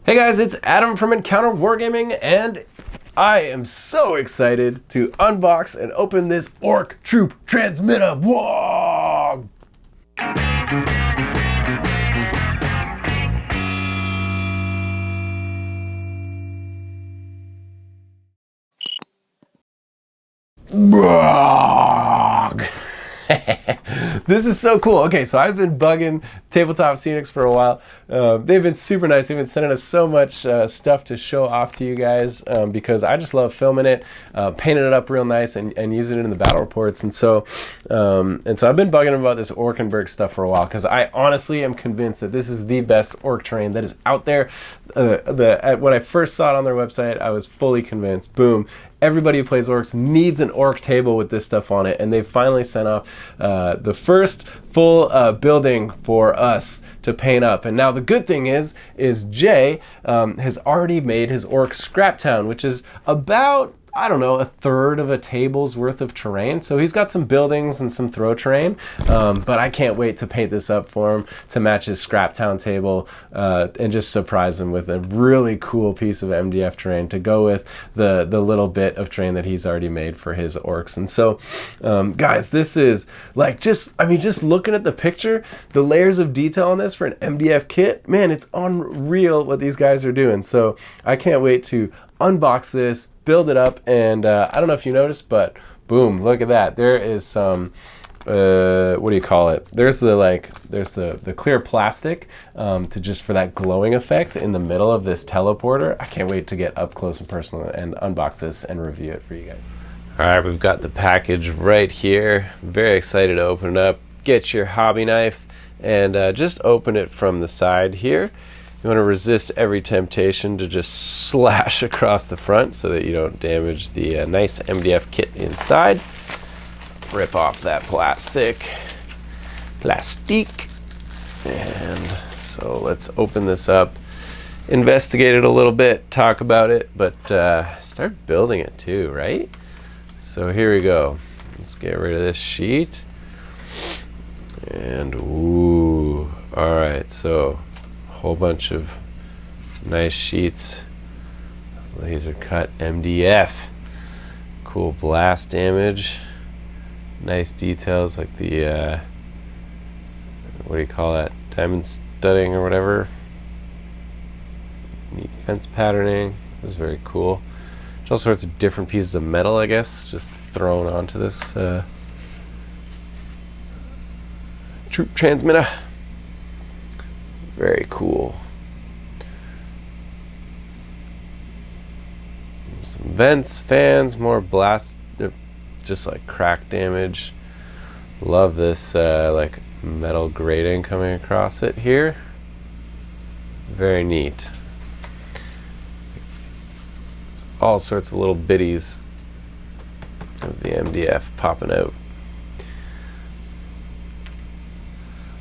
Hey guys, it's Adam from Encounter Wargaming, and I am so excited to unbox and open this Ork Troop Transmitta. Whoa! This is so cool. Okay, so I've been bugging Tabletop Scenics for a while. They've been super nice. They've been sending us so much stuff to show off to you guys because I just love filming it, painting it up real nice, and using it in the battle reports. And so I've been bugging them about this Orkenburg stuff for a while because I honestly am convinced that this is the best orc terrain that is out there. When I first saw it on their website, I was fully convinced. Boom. Everybody who plays orcs needs an orc table with this stuff on it, and they finally sent off the first full building for us to paint up. And now the good thing is Jay has already made his orc scrap town, which is about, I don't know, a third of a table's worth of terrain. So he's got some buildings and some throw terrain, but I can't wait to paint this up for him to match his scrap town table and just surprise him with a really cool piece of MDF terrain to go with the little bit of terrain that he's already made for his orcs. And so, guys, this is like just looking at the picture, the layers of detail on this for an MDF kit, man, it's unreal what these guys are doing. So I can't wait to unbox this, build it up, and I don't know if you noticed, but boom, look at that. There is some what do you call it? There's the clear plastic to just for that glowing effect in the middle of this teleporter. I can't wait to get up close and personal and unbox this and review it for you guys. All right, we've got the package right here. Very excited to open it up. Get your hobby knife and just open it from the side here. You want to resist every temptation to just slash across the front so that you don't damage the nice MDF kit inside. Rip off that plastic. And so let's open this up, investigate it a little bit, talk about it, but start building it too, right? So here we go. Let's get rid of this sheet. And ooh, all right, so whole bunch of nice sheets, laser cut MDF, cool blast damage, nice details like the what do you call that, diamond studding or whatever, neat fence patterning. This is very cool. There's all sorts of different pieces of metal, I guess, just thrown onto this troop transmitter. Very cool. Some vents, fans, more blast, just like crack damage. Love this like metal grating coming across it here. Very neat. It's all sorts of little bitties of the MDF popping out.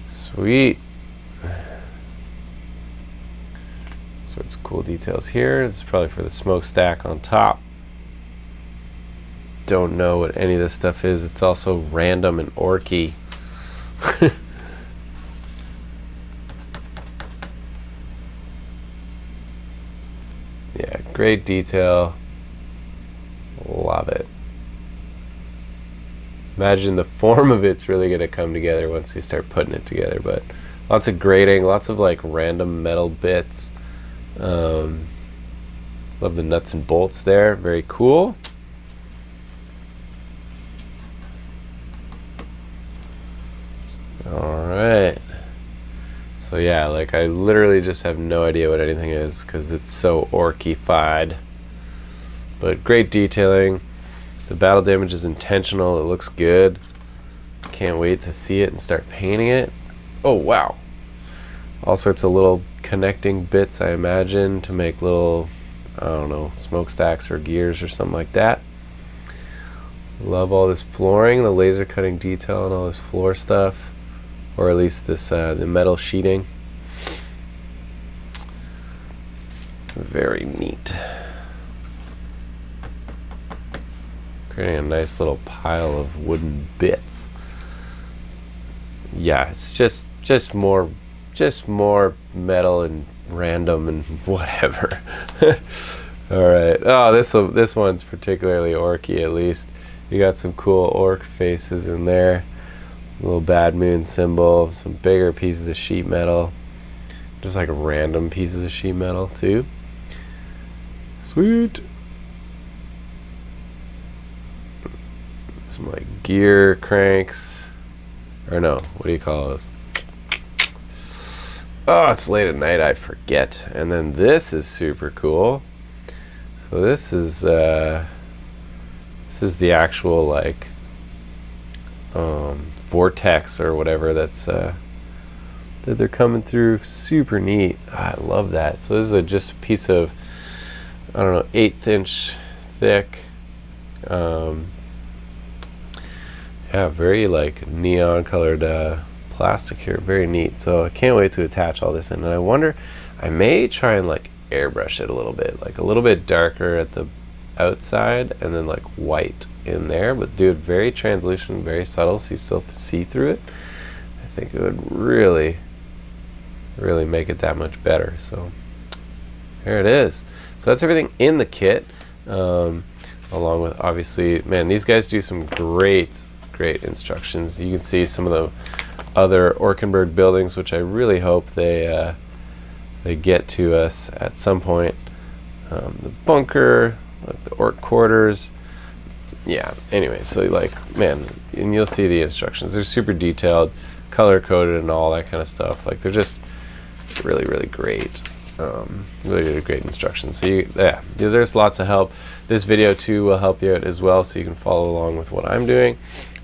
Sweet. So it's cool details here. This is probably for the smokestack on top. Don't know what any of this stuff is. It's also random and orky. Yeah, great detail. Love it. Imagine the form of it's really going to come together once you start putting it together. But lots of grating, lots of like random metal bits. Love the nuts and bolts there. Very cool. All right. So yeah, like I literally just have no idea what anything is because it's so orkified. But great detailing. The battle damage is intentional. It looks good. Can't wait to see it and start painting it. Oh wow. All sorts of little connecting bits, I imagine, to make little, I don't know, smokestacks or gears or something like that. Love all this flooring, the laser cutting detail and all this floor stuff, or at least this the metal sheeting. Very neat. Creating a nice little pile of wooden bits. Yeah, it's just more metal and random and whatever. All right. Oh, this one's particularly orky. At least you got some cool orc faces in there. A little bad moon symbol. Some bigger pieces of sheet metal. Just like random pieces of sheet metal too. Sweet. Some like gear cranks. Or no, what do you call those? Oh, it's late at night, I forget. And then this is super cool. So this is the actual like vortex or whatever that's that they're coming through. Super neat. I love that. So this is just a piece of, I don't know, 1/8 inch thick. Yeah, very like neon colored plastic here. Very neat. So I can't wait to attach all this in. And I wonder, I may try and like airbrush it a little bit, like a little bit darker at the outside and then like white in there, but do it very translucent, very subtle, so you still see through it. I think it would really make it that much better. So there it is. So that's everything in the kit, along with, obviously, man, these guys do some great instructions. You can see some of the other Orkenburg buildings, which I really hope they get to us at some point. The bunker, like the orc quarters. Yeah, anyway, so like, man, and you'll see the instructions. They're super detailed, color coded and all that kind of stuff. Like, they're just really great. Really great instructions. So yeah, there's lots of help. This video too will help you out as well, so you can follow along with what I'm doing.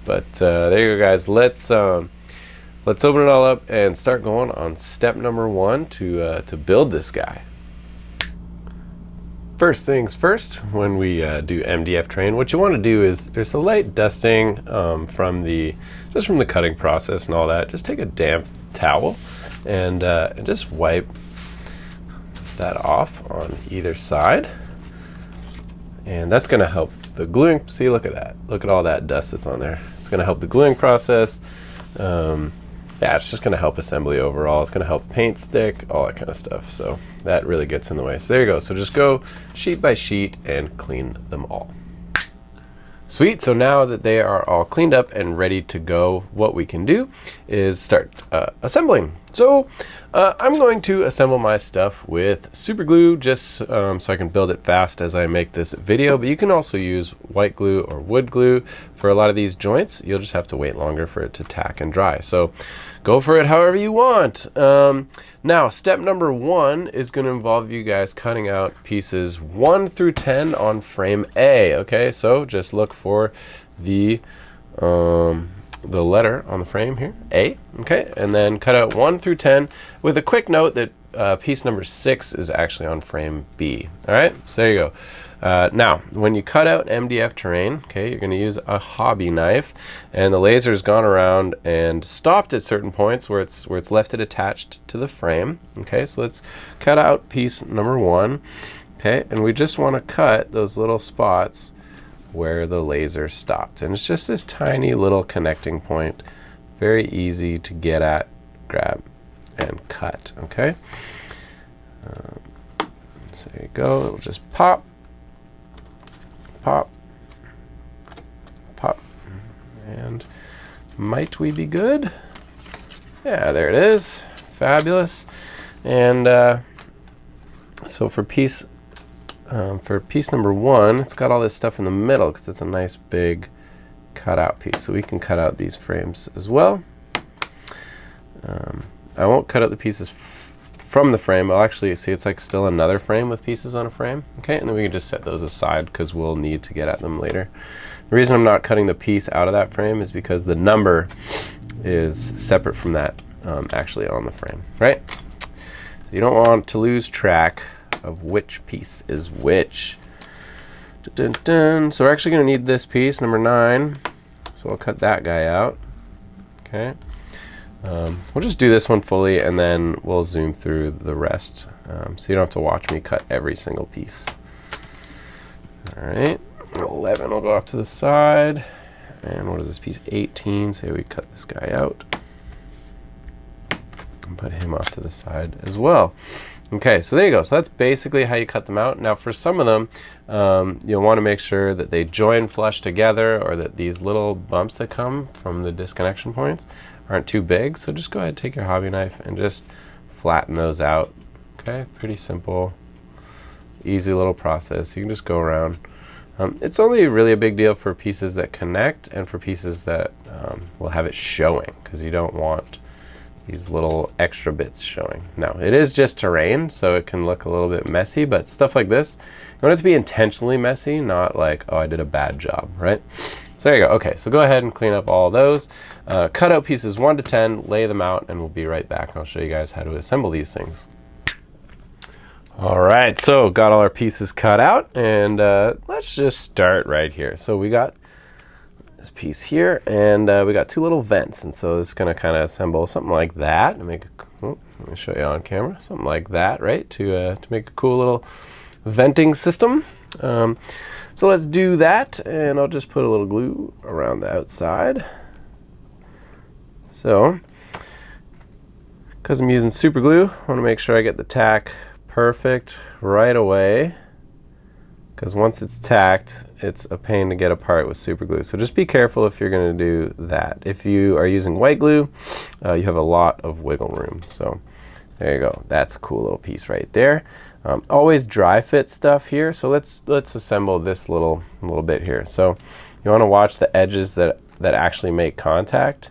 But there you go, guys. Let's open it all up and start going on step number 1 to build this guy. First things first, when we do MDF terrain, what you want to do is, there's a light dusting from the cutting process and all that. Just take a damp towel and just wipe that off on either side, and that's going to help the gluing. See, look at that. Look at all that dust that's on there. It's going to help the gluing process. Yeah, it's just going to help assembly overall. It's going to help paint stick, all that kind of stuff. So that really gets in the way. So there you go. So just go sheet by sheet and clean them all. Sweet. So now that they are all cleaned up and ready to go, what we can do is start assembling. So I'm going to assemble my stuff with super glue, just so I can build it fast as I make this video. But you can also use white glue or wood glue for a lot of these joints. You'll just have to wait longer for it to tack and dry. So go for it however you want. Now, step number 1 is going to involve you guys cutting out pieces 1 through 10 on frame A. Okay, so just look for the letter on the frame here, A. Okay, and then cut out 1 through 10 with a quick note that piece number 6 is actually on frame B. All right, so there you go. Now, when you cut out MDF terrain, okay, you're going to use a hobby knife, and the laser's gone around and stopped at certain points where it's left it attached to the frame. Okay, so let's cut out piece number 1. Okay, and we just want to cut those little spots where the laser stopped, and it's just this tiny little connecting point, very easy to get at, grab, and cut. Okay, so there you go. It'll just pop. Pop, pop, and might we be good? Yeah, there it is. Fabulous. And so for piece number 1, it's got all this stuff in the middle because it's a nice big cutout piece. So we can cut out these frames as well. I won't cut out the pieces from the frame. I'll actually see it's like still another frame with pieces on a frame. Okay, and then we can just set those aside because we'll need to get at them later. The reason I'm not cutting the piece out of that frame is because the number is separate from that actually on the frame, right? So you don't want to lose track of which piece is which. Dun, dun, dun. So we're actually going to need this piece, number 9. So I'll cut that guy out. Okay. We'll just do this one fully, and then we'll zoom through the rest, so you don't have to watch me cut every single piece. All right, 11 will go off to the side, and what is this piece? 18. Say we cut this guy out and put him off to the side as well. Okay, so there you go. So that's basically how you cut them out. Now for some of them, you'll want to make sure that they join flush together, or that these little bumps that come from the disconnection points aren't too big. So just go ahead, take your hobby knife and just flatten those out. Okay, pretty simple, easy little process. You can just go around. It's only really a big deal for pieces that connect and for pieces that will have it showing, because you don't want these little extra bits showing. Now, it is just terrain, so it can look a little bit messy, but stuff like this, you want it to be intentionally messy, not like, oh, I did a bad job, right? So there you go. Okay, so go ahead and clean up all those. Cut out pieces 1 to 10, lay them out, and we'll be right back, and I'll show you guys how to assemble these things. All right, so got all our pieces cut out, and let's just start right here. So we got this piece here, and we got 2 little vents, and so it's going to kind of assemble something like that. Let me show you on camera, something like that, right? To make a cool little venting system. So let's do that, and I'll just put a little glue around the outside. So, because I'm using super glue, I want to make sure I get the tack perfect right away, because once it's tacked, it's a pain to get apart with super glue. So just be careful if you're going to do that. If you are using white glue, you have a lot of wiggle room. So there you go. That's a cool little piece right there. Always dry fit stuff here. So let's assemble this little bit here. So you want to watch the edges that actually make contact.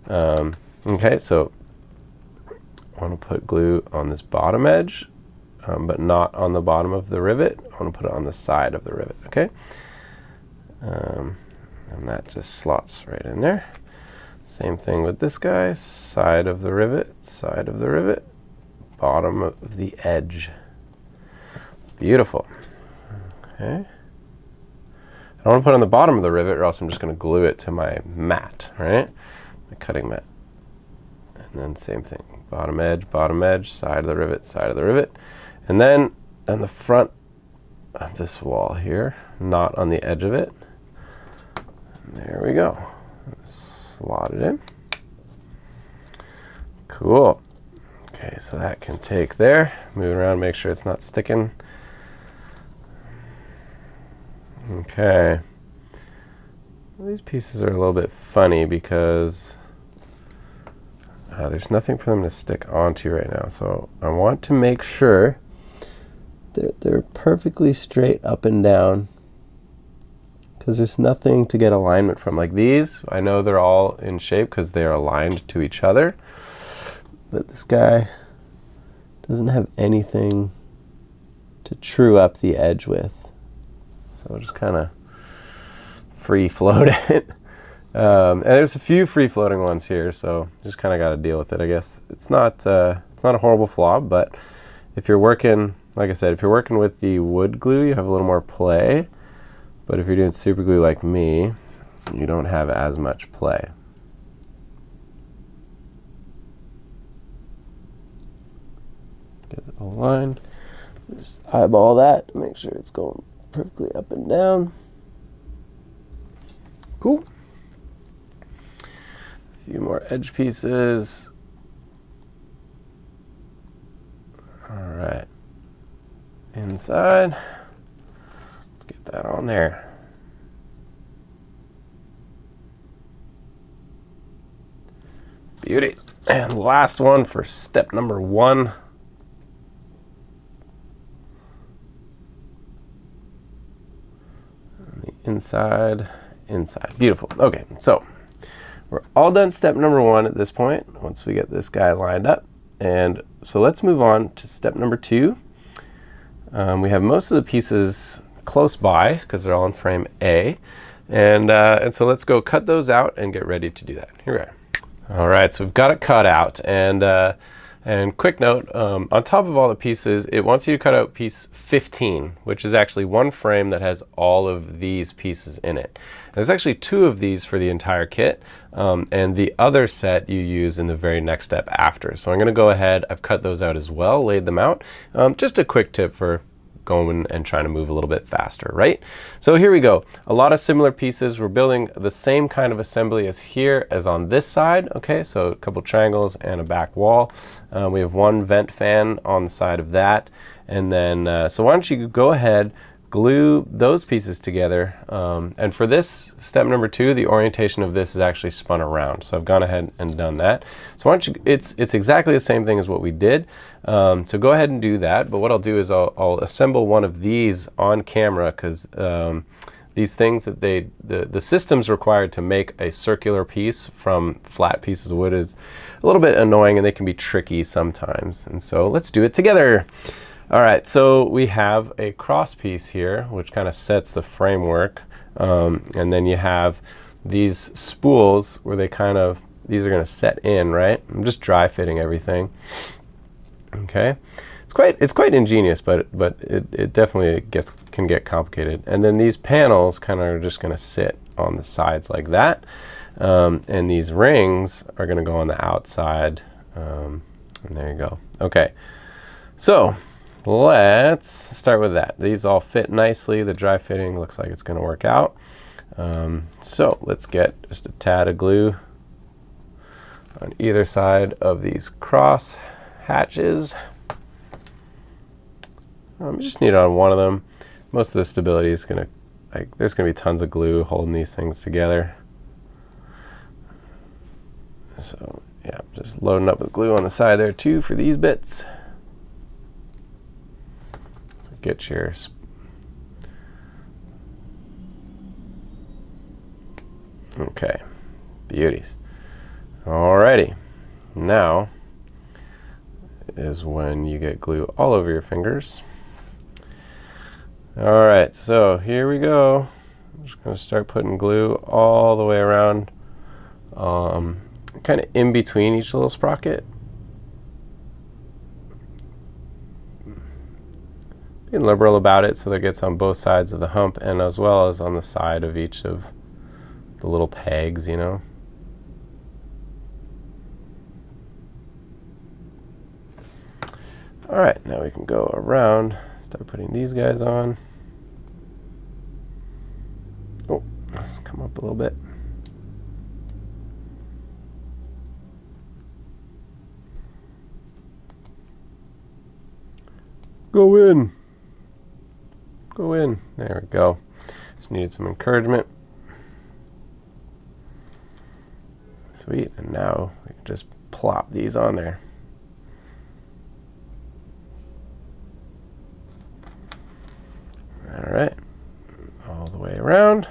Okay, so I want to put glue on this bottom edge. But not on the bottom of the rivet. I want to put it on the side of the rivet, okay? And that just slots right in there. Same thing with this guy, side of the rivet, bottom of the edge. Beautiful. Okay. I don't want to put it on the bottom of the rivet, or else I'm just going to glue it to my mat, right? My cutting mat. And then same thing, bottom edge, side of the rivet. And then on the front of this wall here, not on the edge of it. There we go. Slot it in. Cool. Okay, so that can take there. Move it around, make sure it's not sticking. Okay. These pieces are a little bit funny because there's nothing for them to stick onto right now. So I want to make sure they're perfectly straight up and down, because there's nothing to get alignment from. Like these, I know they're all in shape because they're aligned to each other, but this guy doesn't have anything to true up the edge with. So I'll just kind of free float it. And there's a few free floating ones here, so just kind of got to deal with it, I guess. It's not a horrible flaw, but if you're working, like I said, if you're working with the wood glue, you have a little more play. But if you're doing super glue like me, you don't have as much play. Get it aligned. Just eyeball that, make sure it's going perfectly up and down. Cool. A few more edge pieces. All right. Inside. Let's get that on there. Beauties. And last one for step number 1. The inside. Beautiful. Okay, so we're all done step number 1 at this point, once we get this guy lined up. And so let's move on to step number 2. We have most of the pieces close by because they're all in frame A. And so let's go cut those out and get ready to do that. Here we are. All right, so we've got it cut out. And quick note, on top of all the pieces, it wants you to cut out piece 15, which is actually one frame that has all of these pieces in it. There's actually 2 of these for the entire kit, and the other set you use in the very next step after. So I'm going to go ahead, I've cut those out as well, laid them out. Just a quick tip for going and trying to move a little bit faster, right? So here we go. A lot of similar pieces. We're building the same kind of assembly as here as on this side. Okay, so a couple triangles and a back wall. We have one vent fan on the side of that. And then, so why don't you go ahead, glue those pieces together. And for this step number 2, the orientation of this is actually spun around. So I've gone ahead and done that. So why don't you, it's exactly the same thing as what we did. So go ahead and do that. But what I'll do is I'll assemble one of these on camera, because these things that the systems required to make a circular piece from flat pieces of wood is a little bit annoying, and they can be tricky sometimes. And so let's do it together. All right, so we have a cross piece here, which kind of sets the framework. And then you have these spools where they kind of, these are going to set in, right? I'm just dry fitting everything. Okay, it's quite ingenious, but it definitely can get complicated. And then these panels kind of are just going to sit on the sides like that. And these rings are going to go on the outside. And there you go. Okay, so let's start with that. These all fit nicely. The dry fitting looks like it's going to work out. So let's get just a tad of glue on either side of these cross hatches. You just need it on one of them. Most of the stability is going to, there's going to be tons of glue holding these things together. So yeah, just loading up with glue on the side there too for these bits. Get your okay, beauties. Alrighty, now is when you get glue all over your fingers. All right, so here we go. I'm just going to start putting glue all the way around, kind of in between each little sprocket. Being liberal about it so that it gets on both sides of the hump, and as well as on the side of each of the little pegs, you know. All right, now we can go around, start putting these guys on. Oh, let's come up a little bit. Go in. Go in. There we go. Just needed some encouragement. Sweet. And now we can just plop these on there. All right. All the way around.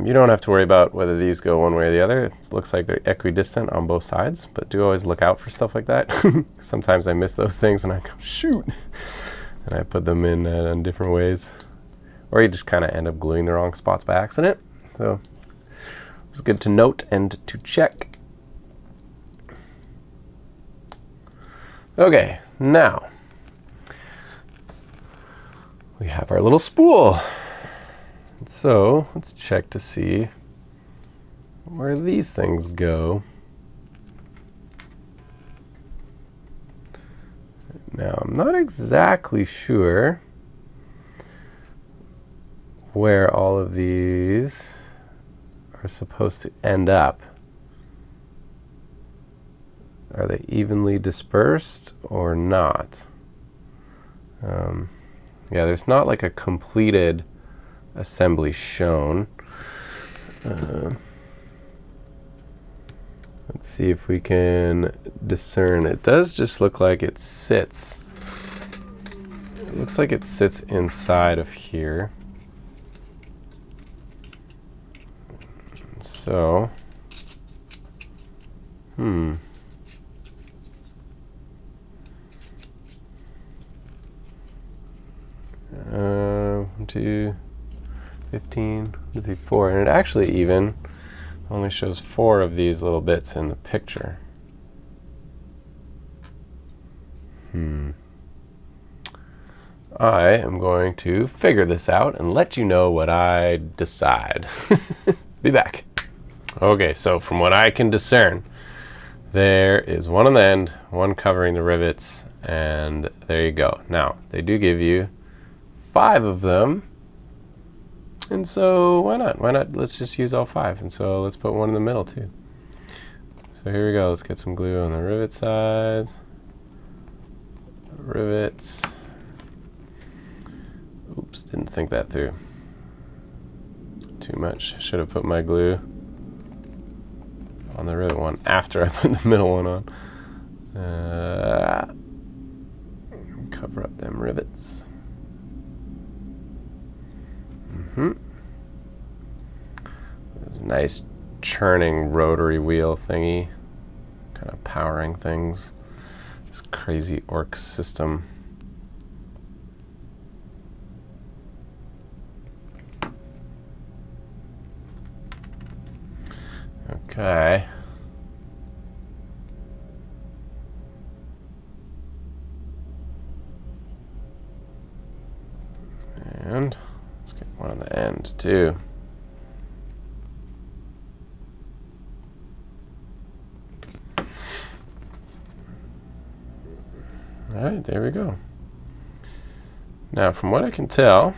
You don't have to worry about whether these go one way or the other. It looks like they're equidistant on both sides, but do always look out for stuff like that. Sometimes I miss those things and I go, shoot. And I put them in different ways. Or you just kind of end up gluing the wrong spots by accident. So it's good to note and to check. Okay, now we have our little spool. So let's check to see where these things go. Now, I'm not exactly sure where all of these are supposed to end up. Are they evenly dispersed or not? Yeah, there's not like a completed assembly shown. Let's see if we can discern. It does just look like it sits. It looks like it sits inside of here. So, 1, 2, 15, 4, and it actually even only shows 4 of these little bits in the picture. I am going to figure this out and let you know what I decide. Be back. Okay, so from what I can discern, there is one on the end, one covering the rivets, and there you go. Now, they do give you 5 of them, and so why not? Why not? Let's just use all 5, and so let's put one in the middle too. So here we go. Let's get some glue on the rivet sides. Rivets. Oops, didn't think that through. Too much. Should have put my glue on the rivet one after I put the middle one on. Cover up them rivets. There's a nice churning rotary wheel thingy, kind of powering things. This crazy orc system. Okay. And let's get one on the end too. All right, there we go. Now, from what I can tell,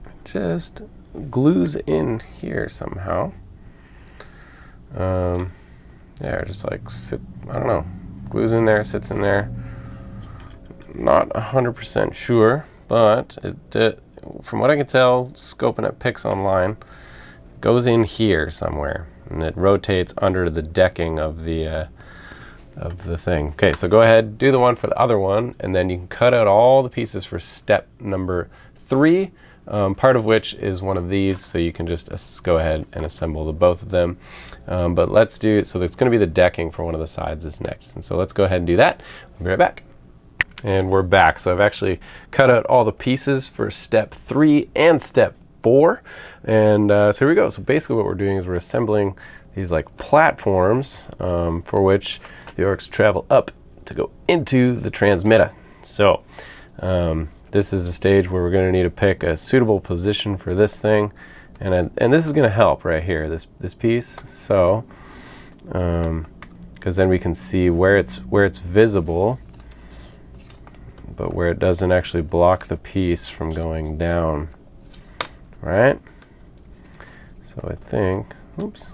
it just glues in here somehow. Yeah, just like I don't know, glues in there, sits in there. Not 100% sure, but it, from what I can tell, scoping at pics online, goes in here somewhere, and it rotates under the decking of the thing. Okay, so go ahead, do the one for the other one, and then you can cut out all the pieces for step number 3. Part of which is one of these, so you can just go ahead and assemble both of them. But let's do it. So there's going to be the decking for one of the sides is next, and so let's go ahead and do that. We'll be right back. And we're back. So I've actually cut out all the pieces for step 3 and step 4, and so here we go. So basically what we're doing is we're assembling these like platforms for which the orcs travel up to go into the transmitta. So this is a stage where we're going to need to pick a suitable position for this thing, and this is going to help right here, this piece. So, because then we can see where it's visible, but where it doesn't actually block the piece from going down, right? So I think, oops,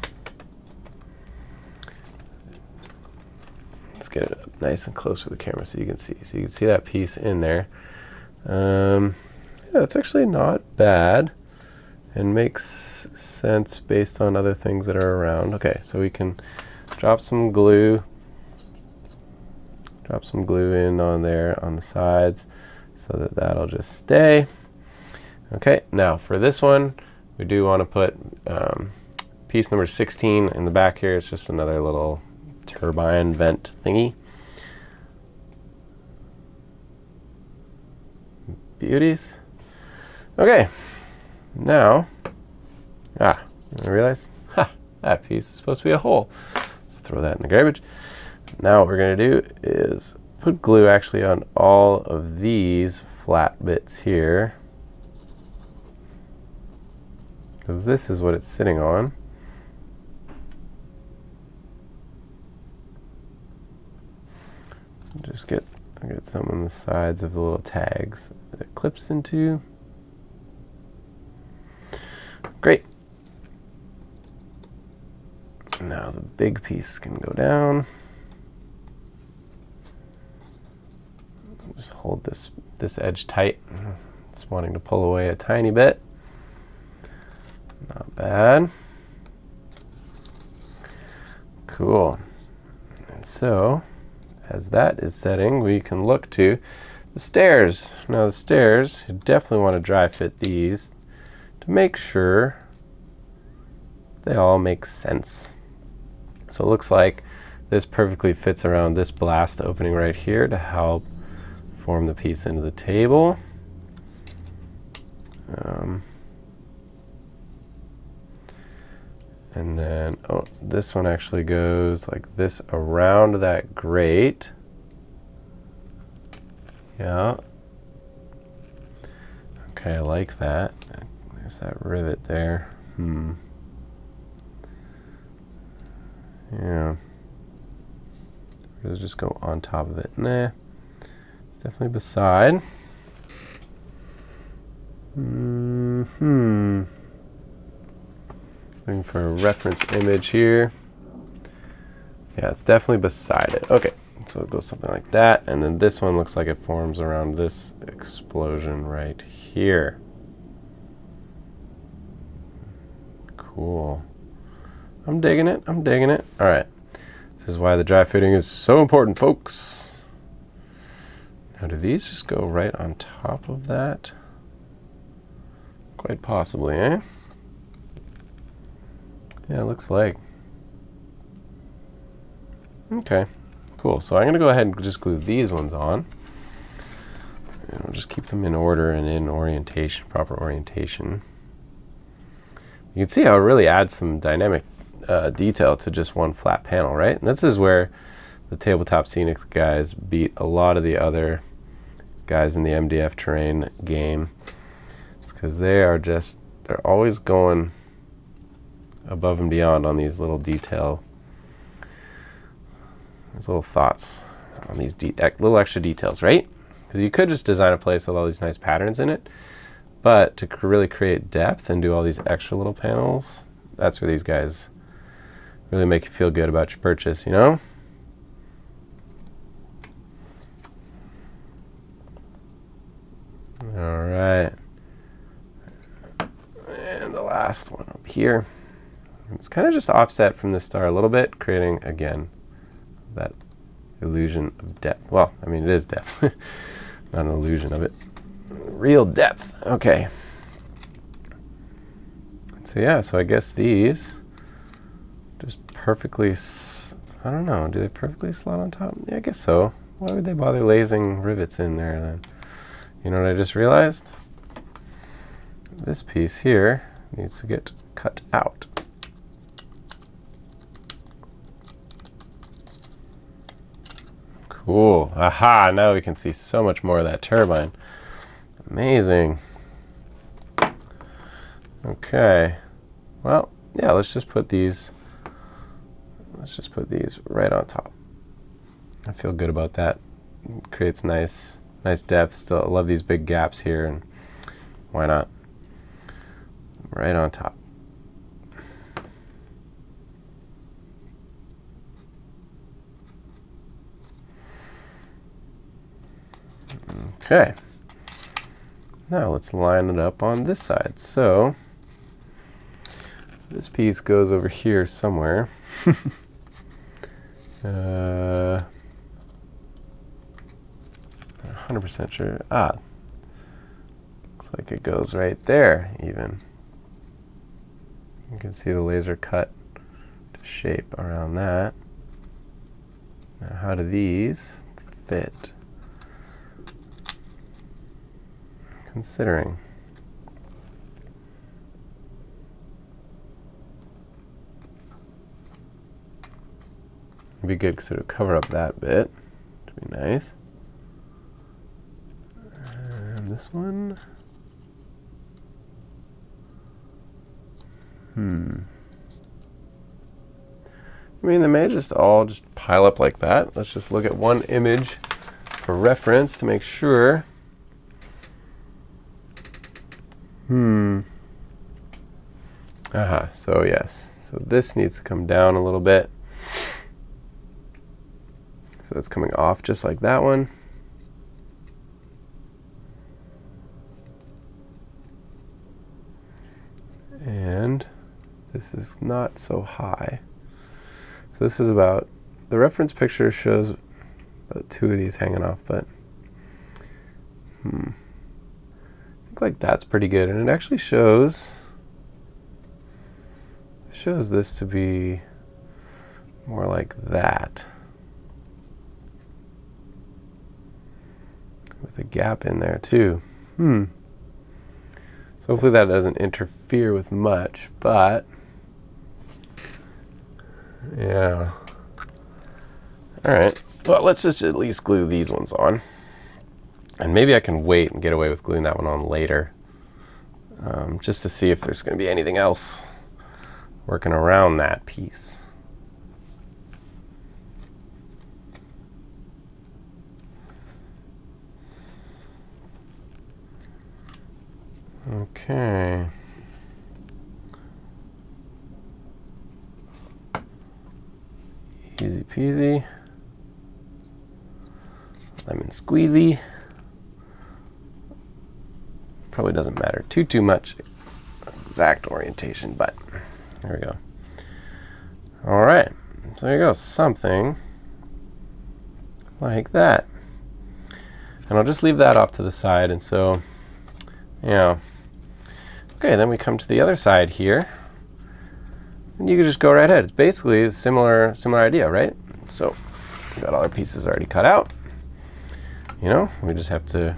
let's get it up nice and close for the camera so you can see. So you can see that piece in there. Yeah, it's actually not bad and makes sense based on other things that are around. Okay, so we can drop some glue in on there on the sides so that that'll just stay. Okay, now for this one, we do want to put piece number 16 in the back here. It's just another little turbine vent thingy. Beauties. Okay, now, I realized, that piece is supposed to be a hole. Let's throw that in the garbage. Now what we're going to do is put glue actually on all of these flat bits here, because this is what it's sitting on. Just get some on the sides of the little tags that it clips into. Great. Now the big piece can go down. Just hold this edge tight. It's wanting to pull away a tiny bit. Not bad. Cool. And so, as that is setting, we can look to the stairs. Now the stairs, you definitely want to dry fit these to make sure they all make sense. So it looks like this perfectly fits around this blast opening right here to help form the piece into the table. And then, this one actually goes like this around that grate. Yeah. Okay, I like that. There's that rivet there. Yeah. Or does it just go on top of it? Nah, it's definitely beside. Looking for a reference image here. Yeah, it's definitely beside it. Okay, so it goes something like that, and then this one looks like it forms around this explosion right here. Cool. I'm digging it. I'm digging it. All right. This is why the dry fitting is so important, folks. Now, do these just go right on top of that? Quite possibly, eh? Yeah, it looks like. Okay, cool. So I'm going to go ahead and just glue these ones on. And we'll just keep them in order and in orientation, proper orientation. You can see how it really adds some dynamic detail to just one flat panel, right? And this is where the Tabletop Scenics guys beat a lot of the other guys in the MDF terrain game. It's because they're always going above and beyond on these little detail, these little thoughts on these little extra details, right? Because you could just design a place with all these nice patterns in it, but to really create depth and do all these extra little panels, that's where these guys really make you feel good about your purchase, you know? All right. And the last one up here. It's kind of just offset from the star a little bit, creating, again, that illusion of depth. Well, I mean, it is depth, not an illusion of it. Real depth. Okay. So yeah, so I guess these just perfectly, I don't know, do they perfectly slot on top? Yeah, I guess so. Why would they bother lasing rivets in there then? You know what I just realized? This piece here needs to get cut out. Cool. Aha, now we can see so much more of that turbine. Amazing. Okay. Well, yeah, let's just put these right on top. I feel good about that. It creates nice depth. Still, I love these big gaps here, and why not? Right on top. Okay. Now let's line it up on this side. So this piece goes over here somewhere. 100% sure. Ah, looks like it goes right there even. You can see the laser cut to shape around that. Now how do these fit? Considering. It'd be good because it would cover up that bit. It'd be nice. And this one. I mean, they may just all just pile up like that. Let's just look at one image for reference to make sure. Aha, so yes. So this needs to come down a little bit. So it's coming off just like that one. And this is not so high. So this is about, the reference picture shows about 2 of these hanging off, but I think like that's pretty good. And it actually shows this to be more like that, with a gap in there too. So hopefully that doesn't interfere with much, but yeah. All right, well, let's just at least glue these ones on. And maybe I can wait and get away with gluing that one on later, just to see if there's going to be anything else working around that piece. Okay. Easy peasy. Lemon squeezy. Probably doesn't matter too much exact orientation, but there we go. All right, so there you go, something like that. And I'll just leave that off to the side. And so, yeah. Okay, then we come to the other side here. And you can just go right ahead. It's basically a similar idea, right? So we got all our pieces already cut out. You know, we just have to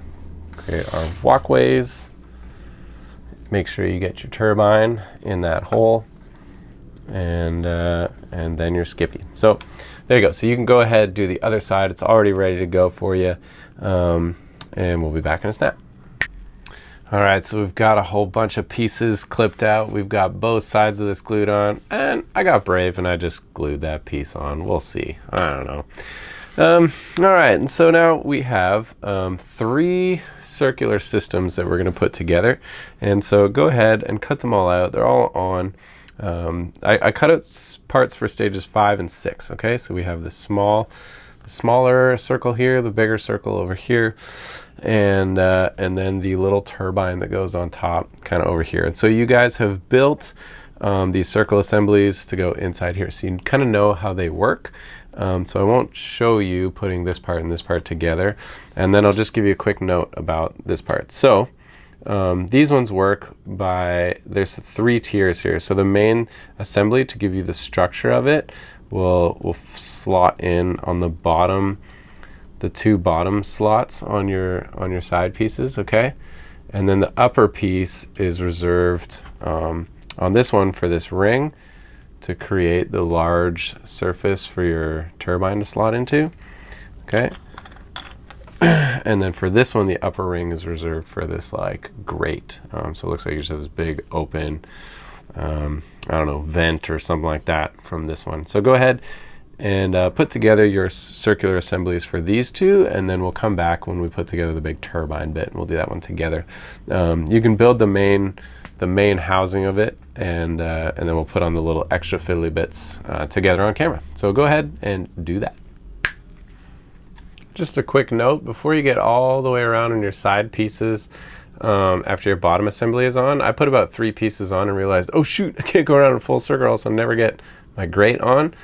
create our walkways. Make sure you get your turbine in that hole, and then your skippy. So there you go. So you can go ahead, do the other side. It's already ready to go for you, and we'll be back in a snap. All right, so we've got a whole bunch of pieces clipped out. We've got both sides of this glued on, and I got brave and I just glued that piece on. We'll see. I don't know. All right, and so now we have 3 circular systems that we're going to put together. And so go ahead and cut them all out. They're all on. I cut out parts for stages 5 and 6. Okay, so we have the smaller circle here, the bigger circle over here, and then the little turbine that goes on top kind of over here. And so you guys have built these circle assemblies to go inside here, so you kind of know how they work. So I won't show you putting this part and this part together, and then I'll just give you a quick note about this part. So these ones work by, there's 3 tiers here. So the main assembly, to give you the structure of it, will slot in on the bottom, the 2 bottom slots on your side pieces, okay? And then the upper piece is reserved on this one for this ring to create the large surface for your turbine to slot into, okay? And then for this one, the upper ring is reserved for this like grate. So it looks like you just have this big open, I don't know, vent or something like that from this one. So go ahead and put together your circular assemblies for these 2, and then we'll come back when we put together the big turbine bit, and we'll do that one together. You can build the main housing of it, and then we'll put on the little extra fiddly bits together on camera. So go ahead and do that. Just a quick note, before you get all the way around on your side pieces, after your bottom assembly is on, I put about 3 pieces on and realized, oh shoot, I can't go around in full circle, else I'll never get my grate on.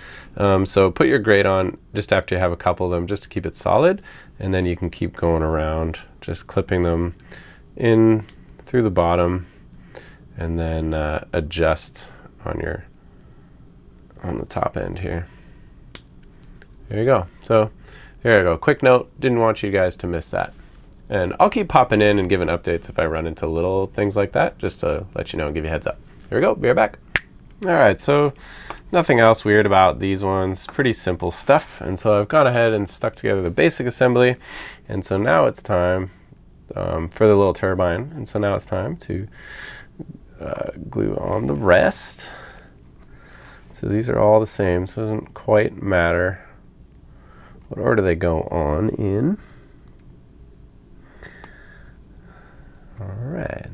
So put your grate on just after you have a couple of them, just to keep it solid, and then you can keep going around, just clipping them in through the bottom, and then adjust on the top end here. There you go. So there you go. Quick note, didn't want you guys to miss that. And I'll keep popping in and giving updates if I run into little things like that, just to let you know and give you a heads up. Here we go, be right back. All right, so nothing else weird about these ones, pretty simple stuff. And so I've gone ahead and stuck together the basic assembly. And so now it's time for the little turbine. And so now it's time to glue on the rest. So these are all the same, so it doesn't quite matter what order they go on in. All right.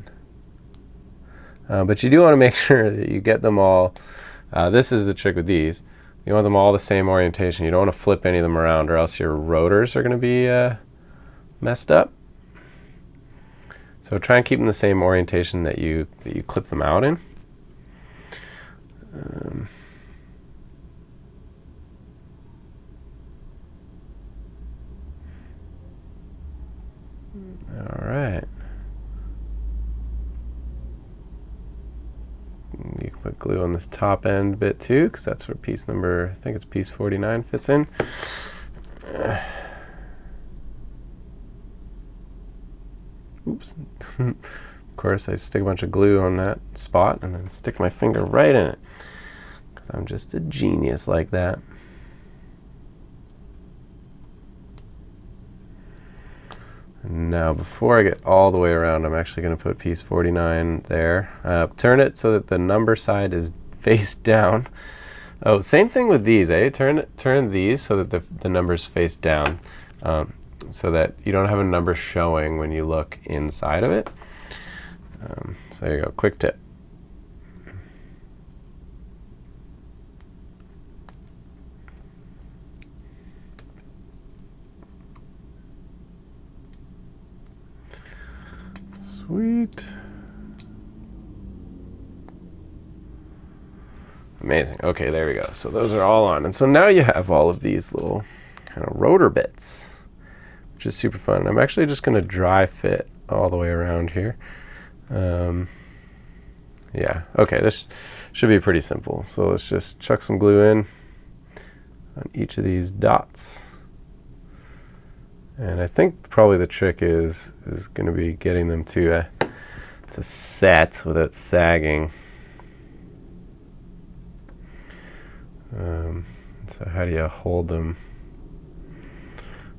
But you do want to make sure that you get them all. This is the trick with these. You want them all the same orientation. You don't want to flip any of them around, or else your rotors are going to be messed up. So try and keep them the same orientation that you clip them out in. All right. You can put glue on this top end bit too, because that's where piece number, I think it's piece 49 fits in. Oops. Of course, I stick a bunch of glue on that spot and then stick my finger right in it, because I'm just a genius like that. Now, before I get all the way around, I'm actually going to put piece 49 there. Turn it so that the number side is face down. Oh, same thing with these, eh? Turn these so that the numbers face down, so that you don't have a number showing when you look inside of it. So there you go, quick tip. Sweet. Amazing. Okay, there we go. So those are all on. And so now you have all of these little kind of rotor bits, which is super fun. I'm actually just going to dry fit all the way around here. Yeah, okay, this should be pretty simple. So let's just chuck some glue in on each of these dots. And I think probably the trick is going to be getting them to set without sagging. So how do you hold them?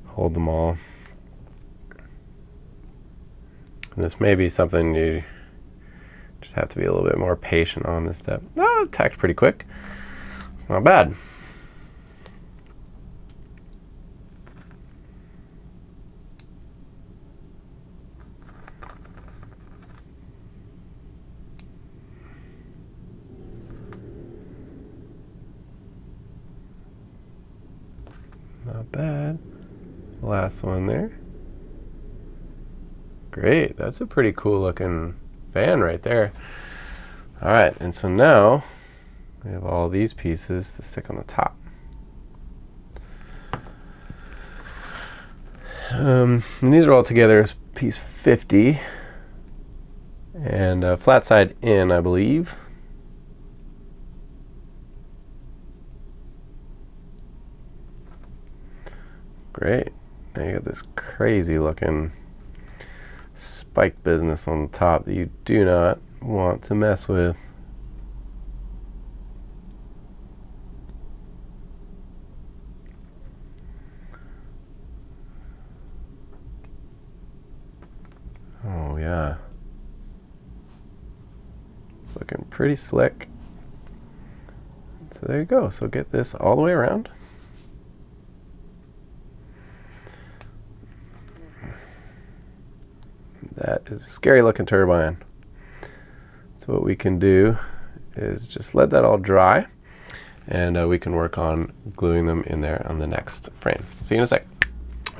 Hold them all. And this may be something you just have to be a little bit more patient on this step. Oh, it tacked pretty quick. It's not bad. Not bad. Last one there. Great, that's a pretty cool looking fan right there. All right, and so now we have all these pieces to stick on the top. And these are all together as piece 50 and flat side in, I believe. Great. Now you got this crazy looking spike business on the top that you do not want to mess with. Oh yeah. It's looking pretty slick. So there you go. So get this all the way around. That is a scary looking turbine. So what we can do is just let that all dry, and we can work on gluing them in there on the next frame. See you in a sec.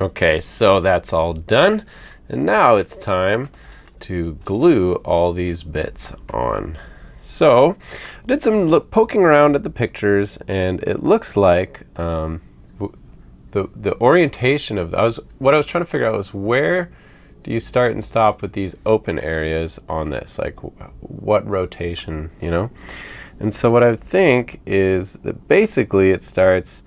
Okay, so that's all done, and now it's time to glue all these bits on. So I did some poking around at the pictures, and it looks like the orientation of what I was trying to figure out was where do you start and stop with these open areas on this, like what rotation, you know? And so what I think is that basically it starts,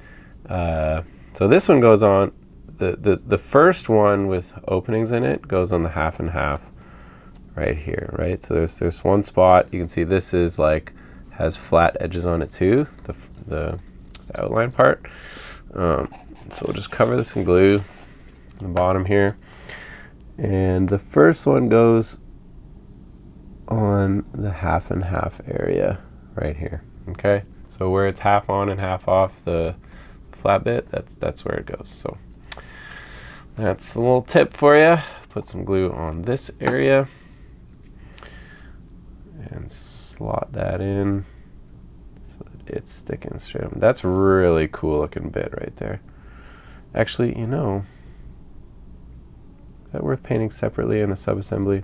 so this one goes on, the first one with openings in it goes on the half and half right here, right? So there's one spot, you can see this is like, has flat edges on it too, the outline part. So we'll just cover this in glue on the bottom here. And the first one goes on the half and half area right here. Okay, so where it's half on and half off the flat bit, that's where it goes. So that's a little tip for you. Put some glue on this area and slot that in so that it's sticking straight up. That's a really cool looking bit right there. Actually, you know, is that worth painting separately in a subassembly?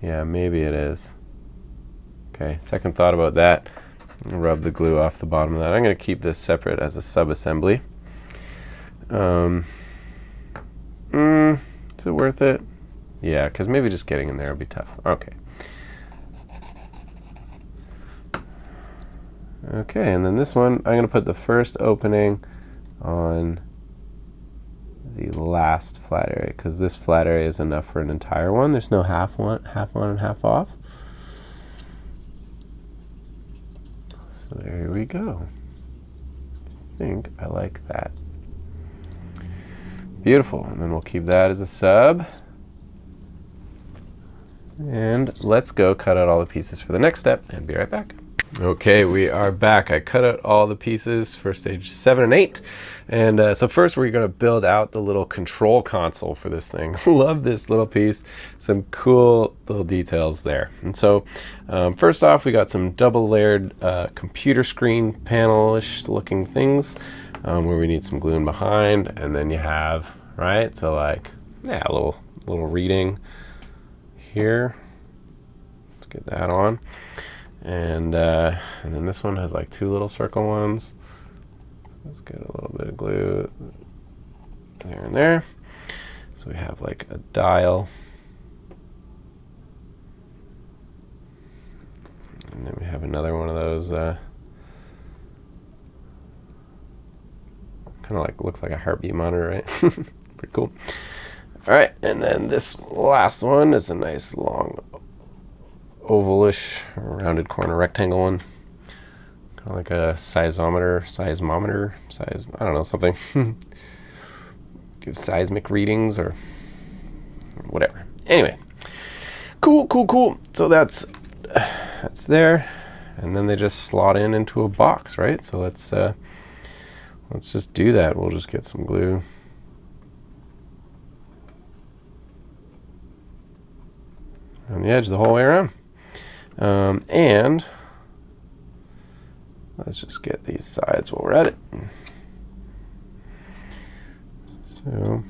Yeah, maybe it is. Okay, second thought about that. Rub the glue off the bottom of that. I'm going to keep this separate as a subassembly. Is it worth it? Yeah, because maybe just getting in there will be tough. Okay. Okay, and then this one, I'm going to put the first opening on the last flat area, because this flat area is enough for an entire one. There's no half on and half off. So there we go. I think I like that. Beautiful, and then we'll keep that as a sub. And let's go cut out all the pieces for the next step and be right back. Okay, we are back. I cut out all the pieces for stage 7 and 8. And so first we're going to build out the little control console for this thing. Love this little piece. Some cool little details there. And so first off, we got some double layered computer screen panel-ish looking things where we need some glue in behind. And then you have, right, so like, yeah, a little reading here. Let's get that on. And then this one has like 2 little circle ones. Let's get a little bit of glue there and there. So we have like a dial. And then we have another one of those kind of like, looks like a heartbeat monitor, right? Pretty cool. All right, and then this last one is a nice long ovalish rounded corner rectangle one, kind of like a seismometer, I don't know, something. Give seismic readings or whatever. Anyway, cool. So that's there, and then they just slot into a box, right? So let's just do that. We'll just get some glue. On the edge the whole way around. And let's just get these sides while we're at it. So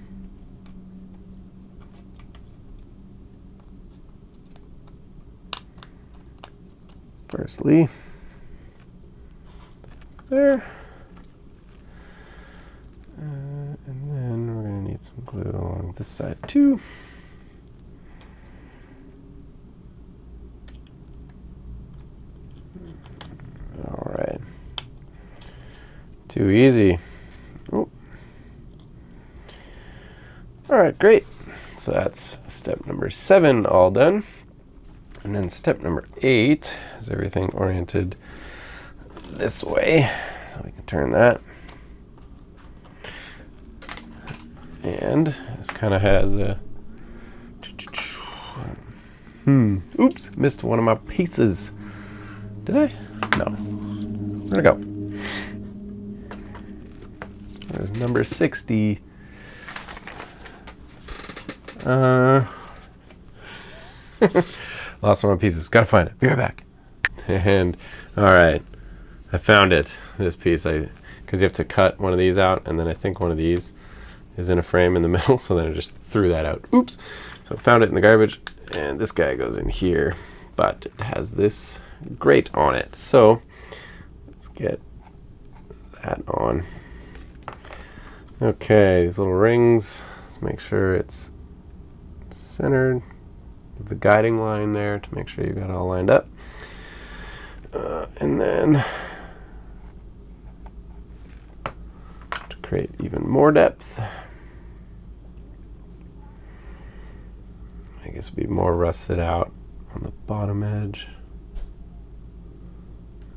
firstly, there. And then we're going to need some glue along this side too. All right. Too easy. Oh. All right, great. So that's step number 7 all done. And then step number 8 is everything oriented this way. So we can turn that. And this kind of has a... Oops, missed one of my pieces. Did I? No. Where'd it go? There's number 60. Lost one of my pieces. Gotta find it. Be right back. And all right, I found it. This piece, because you have to cut one of these out, and then I think one of these is in a frame in the middle. So then I just threw that out. Oops. So I found it in the garbage, and this guy goes in here, but it has this grate on it. So let's get that on. Okay, these little rings, let's make sure it's centered. Give the guiding line there to make sure you've got it all lined up. And then to create even more depth, I guess it'd be more rusted out on the bottom edge.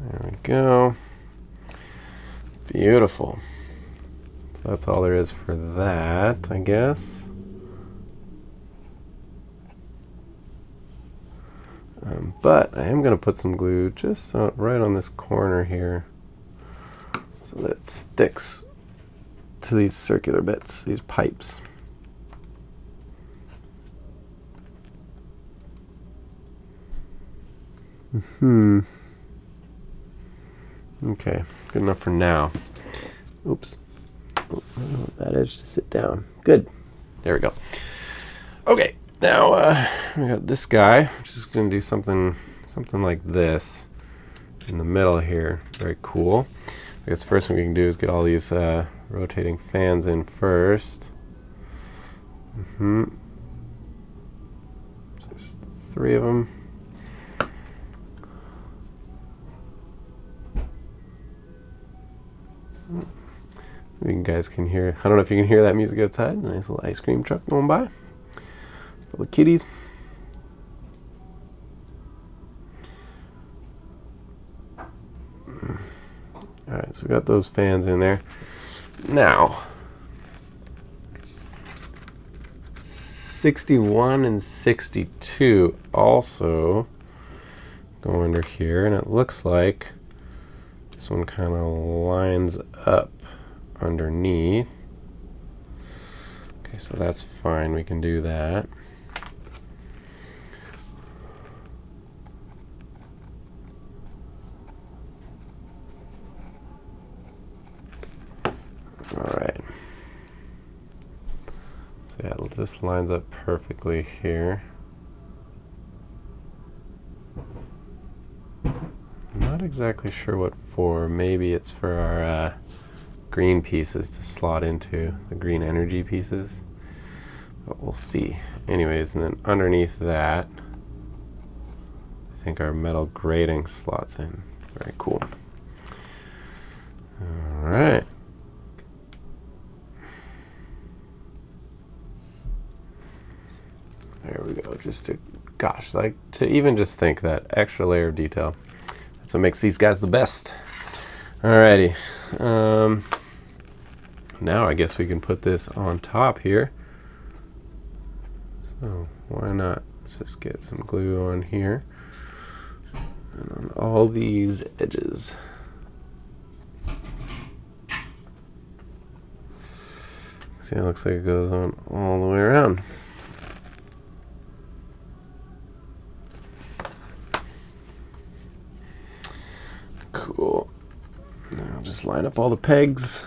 There we go. Beautiful. So that's all there is for that, I guess. But I am going to put some glue just right on this corner here so that it sticks to these circular bits, these pipes. Okay, good enough for now. Oops. Oh, I don't want that edge to sit down. Good. There we go. Okay, now we got this guy. I'm just going to do something like this in the middle here. Very cool. I guess the first thing we can do is get all these rotating fans in first. So there's 3 of them. You guys can hear, I don't know if you can hear that music outside. Nice little ice cream truck going by. Full of kitties. Alright, so we got those fans in there. Now, 61 and 62 also go under here, and it looks like this one kind of lines up underneath. Okay, so that's fine, we can do that. Alright. So yeah, this lines up perfectly here. I'm not exactly sure what for. Maybe it's for our green pieces to slot into, the green energy pieces. But we'll see. Anyways, and then underneath that, I think our metal grating slots in. Very cool. Alright. There we go. Just to, gosh, like to even just think that extra layer of detail. That's what makes these guys the best. Alrighty. Now I guess we can put this on top here. So why not? Let's just get some glue on here and on all these edges. See, it looks like it goes on all the way around. Cool. Now I'll just line up all the pegs.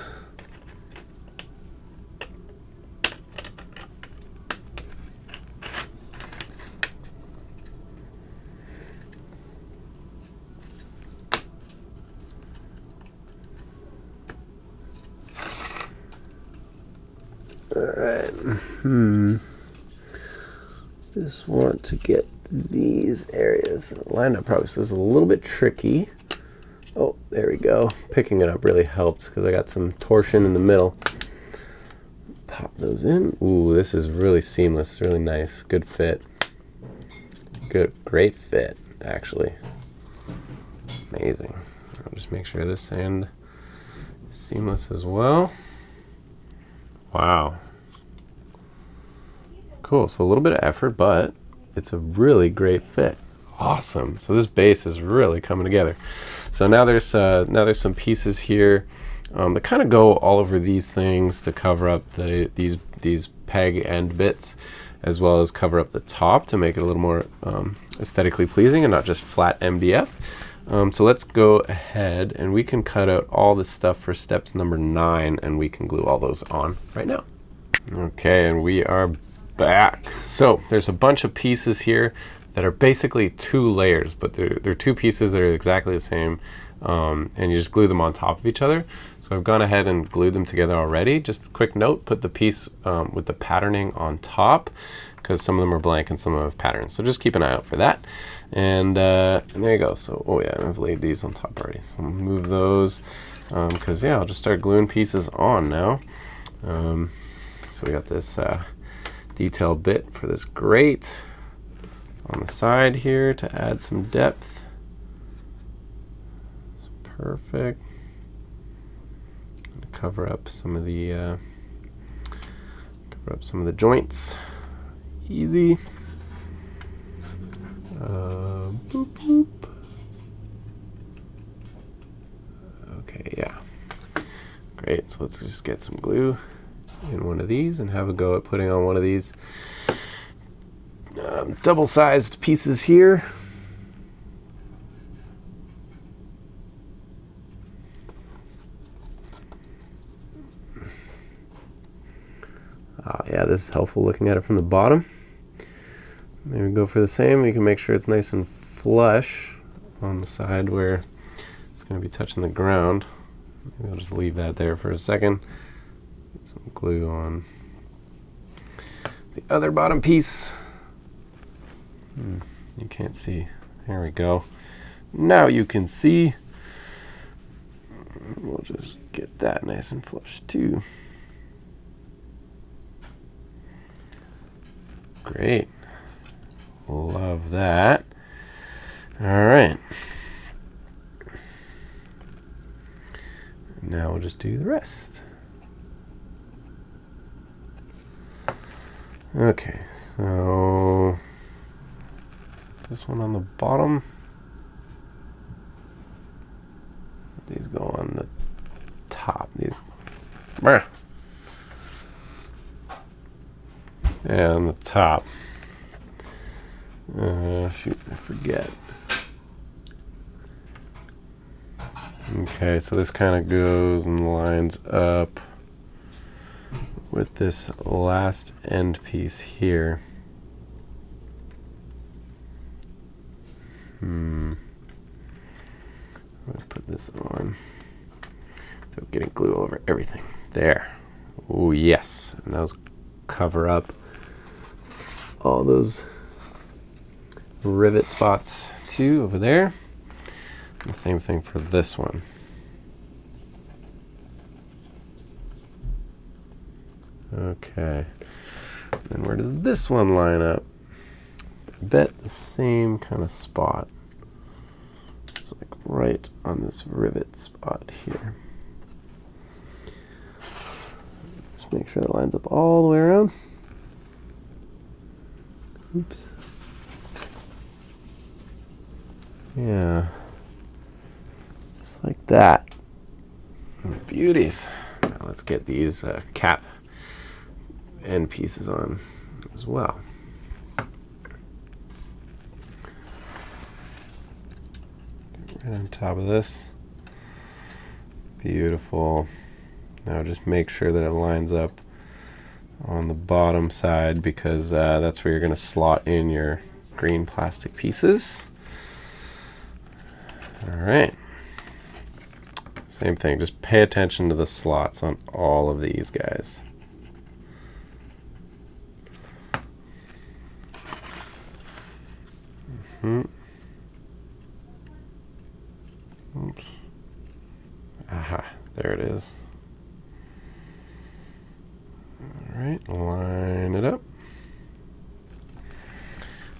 Alright. Just want to get these areas lined up probably. So this is a little bit tricky. Oh, there we go. Picking it up really helps because I got some torsion in the middle. Pop those in. Ooh, this is really seamless, really nice. Good fit. Good, great fit, actually. Amazing. I'll just make sure this end is seamless as well. Wow. Cool, so a little bit of effort, but it's a really great fit. Awesome. So this base is really coming together. So now there's some pieces here that kind of go all over these things to cover up these peg end bits, as well as cover up the top to make it a little more aesthetically pleasing and not just flat MDF. So let's go ahead and we can cut out all the stuff for steps number 9 and we can glue all those on right now. Okay, and we are back. So there's a bunch of pieces here that are basically 2 layers, but they're 2 pieces that are exactly the same, and you just glue them on top of each other. So I've gone ahead and glued them together already. Just a quick note, put the piece with the patterning on top, because some of them are blank and some of them have patterns. So just keep an eye out for that. And there you go. So, oh yeah, I've laid these on top already. So I'll move those, because yeah, I'll just start gluing pieces on now. So we got this detail bit for this grate on the side here to add some depth. It's perfect. Cover up some of the joints. Easy. Boop, boop. Okay, yeah. Great. So let's just get some glue in one of these and have a go at putting on one of these double-sized pieces here. Yeah, this is helpful looking at it from the bottom. Maybe go for the same. We can make sure it's nice and flush on the side where it's going to be touching the ground. Maybe I'll just leave that there for a second. Get some glue on the other bottom piece. You can't see. There we go. Now you can see. We'll just get that nice and flush too. Great. Love that. All right. Now we'll just do the rest. Okay, so this one on the bottom. These go on the top. These. And on the top. Shoot, I forget. Okay, so this kind of goes and lines up with this last end piece here. Let's put this on without getting glue over everything. There. Oh yes, and those cover up all those rivet spots too over there. The same thing for this one. Okay. And where does this one line up? I bet the same kind of spot. It's like right on this rivet spot here. Just make sure that lines up all the way around. Oops. Yeah. Just like that. Beauties. Now let's get these cap end pieces on as well. Right on top of this. Beautiful. Now just make sure that it lines up on the bottom side, because that's where you're going to slot in your green plastic pieces. Alright. Same thing, just pay attention to the slots on all of these guys. Oops. Aha, there it is. Alright, line it up.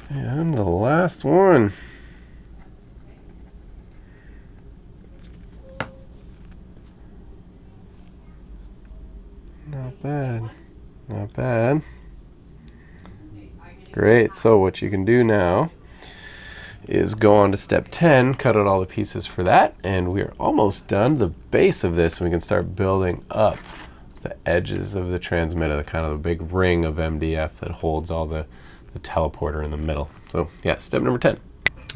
And the last one. Not bad. Not bad. Great, so what you can do now is go on to step 10, cut out all the pieces for that, and we're almost done. The base of this, we can start building up the edges of the transmitter, the kind of the big ring of MDF that holds all the teleporter in the middle. So yeah, step number 10.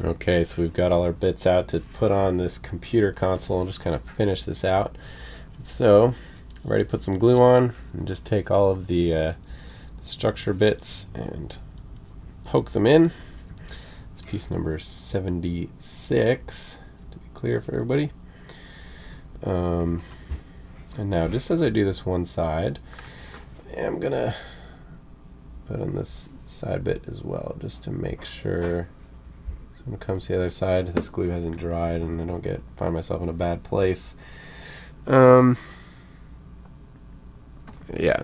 Okay, so we've got all our bits out to put on this computer console and just kind of finish this out. So I've already put some glue on, and just take all of the structure bits and poke them in. It's piece number 76, to be clear for everybody. And now, just as I do this one side, I'm gonna put on this side bit as well, just to make sure. So when it comes to the other side, this glue hasn't dried and I don't find myself in a bad place. Yeah,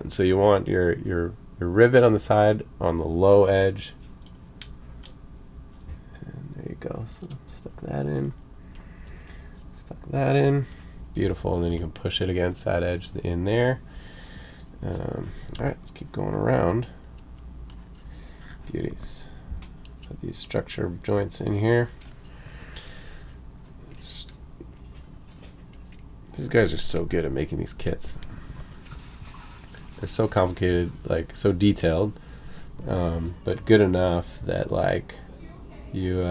so you want your rivet on the side on the low edge. And there you go. So stuck that in. Stuck that in. Beautiful, and then you can push it against that edge in there. Alright, let's keep going around. Beauties. Put these structure joints in here. These guys are so good at making these kits. They're so complicated, like so detailed, but good enough that like you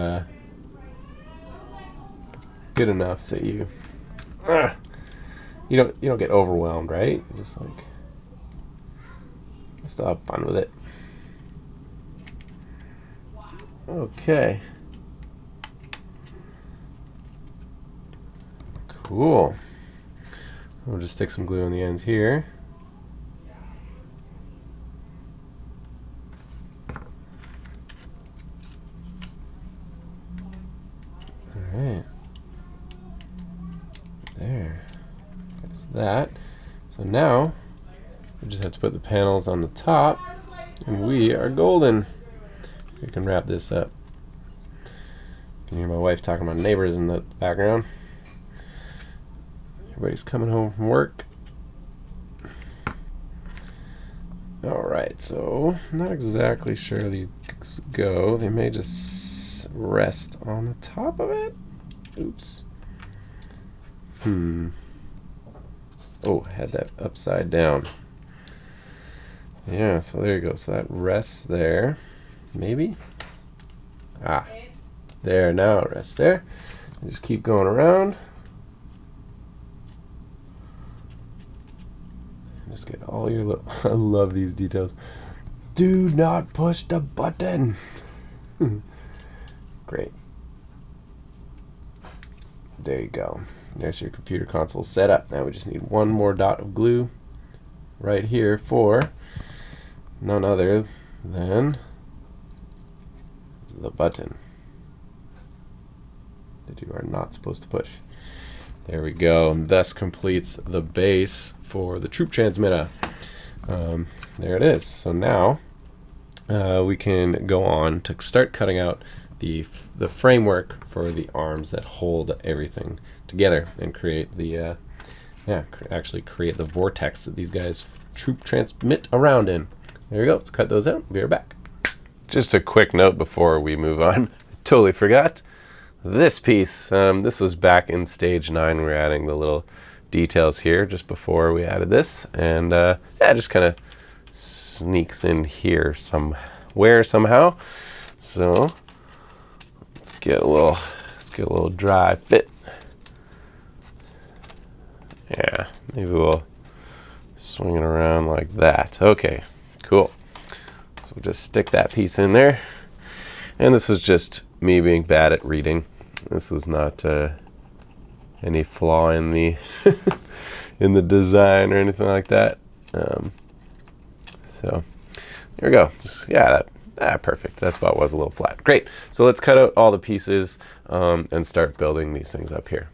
good enough that you don't get overwhelmed, right? You just like still have fun with it. Okay. Cool. We'll just stick some glue on the ends here. Alright. There. That's that. So now we just have to put the panels on the top, and we are golden. We can wrap this up. You can hear my wife talking to my neighbors in the background. Everybody's coming home from work. Alright, so I'm not exactly sure these go. They may just rest on the top of it. Oops. Oh, had that upside down. Yeah, so there you go. So that rests there. Maybe? Ah, there, now it rests there. Just keep going around. Just get all your little... I love these details. Do not push the button. Great. There you go. There's your computer console set up. Now we just need one more dot of glue right here for none other than the button that you are not supposed to push. There we go. And thus completes the base for the Troop Transmitta. There it is. So now we can go on to start cutting out the framework for the arms that hold everything together and create the actually create the vortex that these guys troop transmit around in. There we go. Let's cut those out. Be right back. Just a quick note before we move on. Totally forgot this piece. This was back in stage 9. We were adding the little details here just before we added this, and yeah, just kind of sneaks in here somewhere somehow. So let's get a little dry fit. Yeah, maybe we'll swing it around like that. Okay, cool. So we'll just stick that piece in there. And this was just me being bad at reading. This was not any flaw in the in the design or anything like that. So there we go. Just, yeah, perfect. That's about was a little flat. Great. So let's cut out all the pieces and start building these things up here.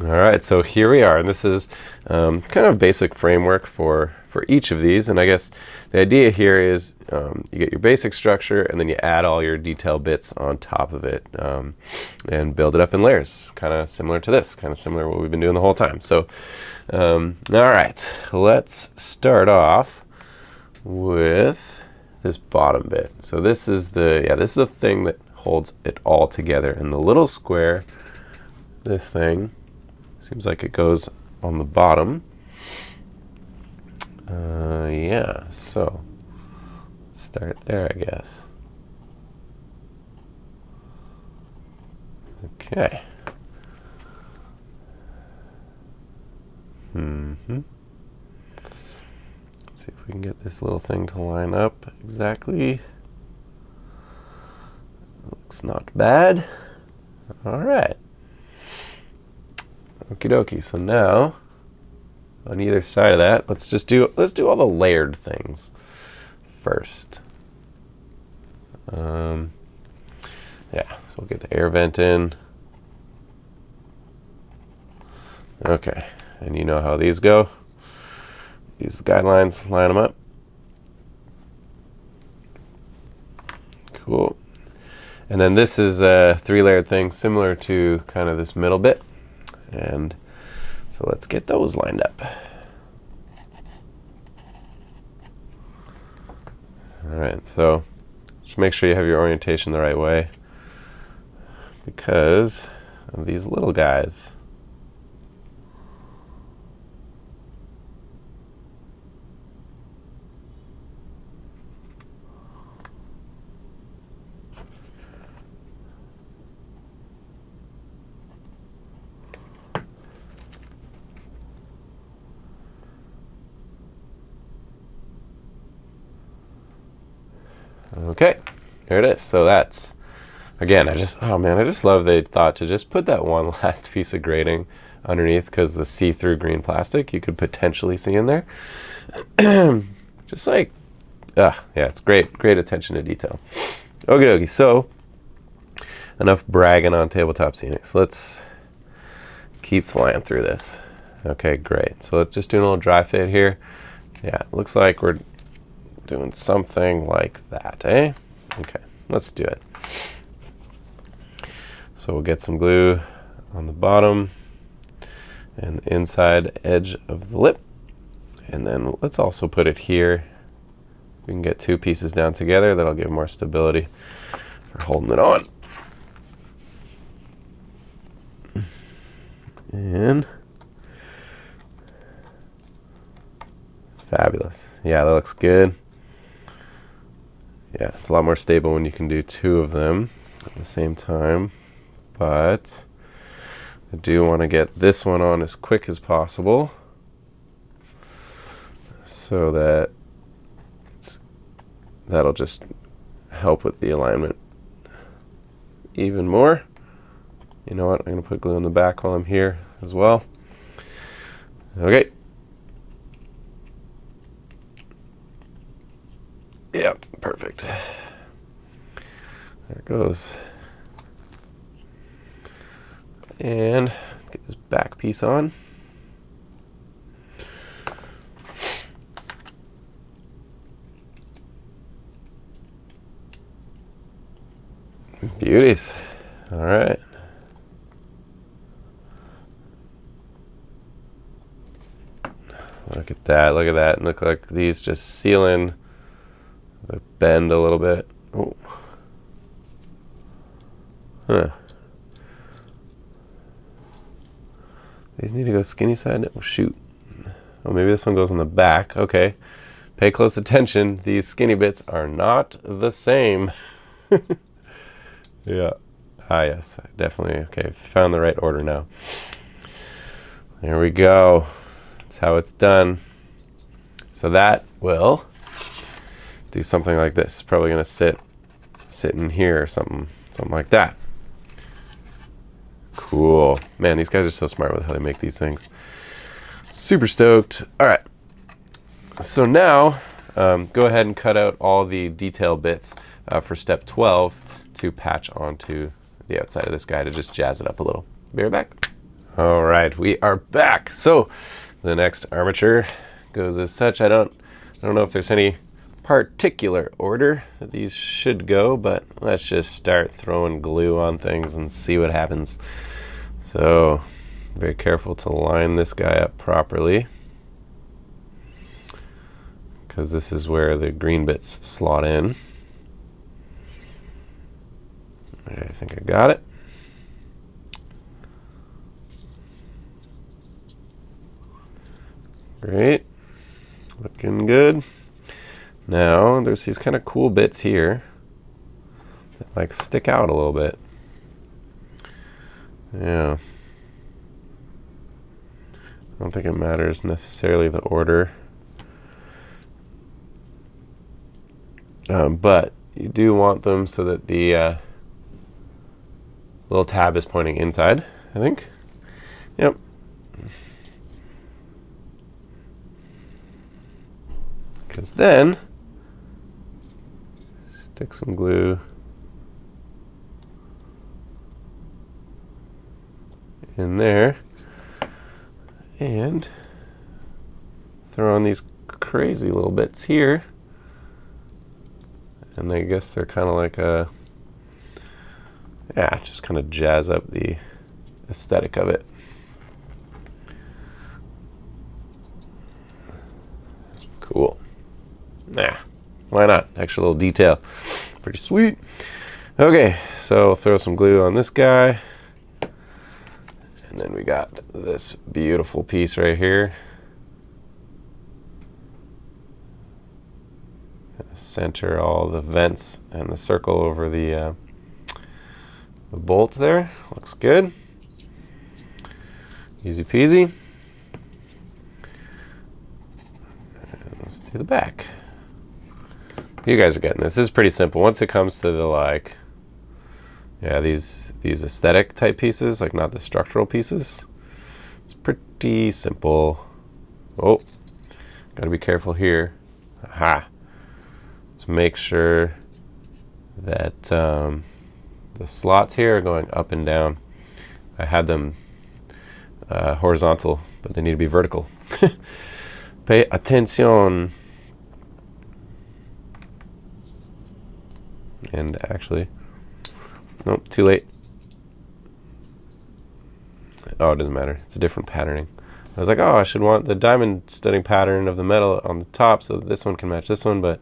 All right, so here we are, and this is kind of a basic framework for each of these. And I guess the idea here is you get your basic structure, and then you add all your detail bits on top of it and build it up in layers, kind of similar to this, kind of similar to what we've been doing the whole time. So, all right, let's start off with this bottom bit. So this is the thing that holds it all together, and the little square, this thing, seems like it goes on the bottom. Yeah, so start there, I guess. Okay. Let's see if we can get this little thing to line up exactly. Looks not bad. All right. Okie dokie. So now, on either side of that, let's do all the layered things first. Yeah, so we'll get the air vent in. Okay, and you know how these go. Use the guidelines, line them up. Cool. And then this is a 3-layered thing similar to kind of this middle bit. And so let's get those lined up. All right, so just make sure you have your orientation the right way because of these little guys. Okay, there it is. So that's, again, I just love they thought to just put that one last piece of grating underneath, because the see-through green plastic you could potentially see in there. Just like, yeah, it's great attention to detail. Okay, so enough bragging on Tabletop Scenics. Let's keep flying through this. Okay, great. So let's just do a little dry fit here. Yeah, it looks like we're doing something like that, eh? Okay, let's do it. So we'll get some glue on the bottom and the inside edge of the lip, and then let's also put it here. We can get 2 pieces down together. That'll give more stability for holding it on. And Fabulous. Yeah, that looks good. Yeah, it's a lot more stable when you can do two of them at the same time. But I do want to get this one on as quick as possible so that that'll just help with the alignment even more. You know what? I'm going to put glue on the back while I'm here as well. Okay. Yep, perfect. There it goes. And let's get this back piece on. Beauties. All right. Look at that. Look at that. Look like these just seal in the bend a little bit. Oh. Huh. These need to go skinny side. Oh, shoot. Oh, maybe this one goes on the back. Okay. Pay close attention. These skinny bits are not the same. Yeah. Ah, yes. Definitely. Okay. Found the right order now. There we go. That's how it's done. So that will do something like this. Probably going to sit in here or something like that. Cool. Man, these guys are so smart with how they make these things. Super stoked. All right. So now, go ahead and cut out all the detail bits for step 12 to patch onto the outside of this guy to just jazz it up a little. Be right back. All right, we are back. So the next armature goes as such. I don't know if there's any particular order that these should go, but let's just start throwing glue on things and see what happens. So very careful to line this guy up properly, because this is where the green bits slot in. I think I got it. Great. Looking good. Now, there's these kind of cool bits here that like stick out a little bit. Yeah. I don't think it matters necessarily the order. But you do want them so that the little tab is pointing inside, I think. Yep. Because then, stick some glue in there and throw on these crazy little bits here. And I guess they're kind of like a, yeah, just kind of jazz up the aesthetic of it. Cool. Nah, why not? Extra little detail. Pretty sweet. Okay, so throw some glue on this guy. And then we got this beautiful piece right here. Center all the vents and the circle over the bolt there. Looks good. Easy peasy. And let's do the back. You guys are getting this. This is pretty simple. Once it comes to the like, yeah, these aesthetic type pieces, like not the structural pieces, it's pretty simple. Oh, gotta be careful here. Aha. Let's make sure that the slots here are going up and down. I had them horizontal, but they need to be vertical. Pay attention. And actually, nope, too late. Oh, it doesn't matter. It's a different patterning. I was like, oh, I should want the diamond studding pattern of the metal on the top so that this one can match this one, but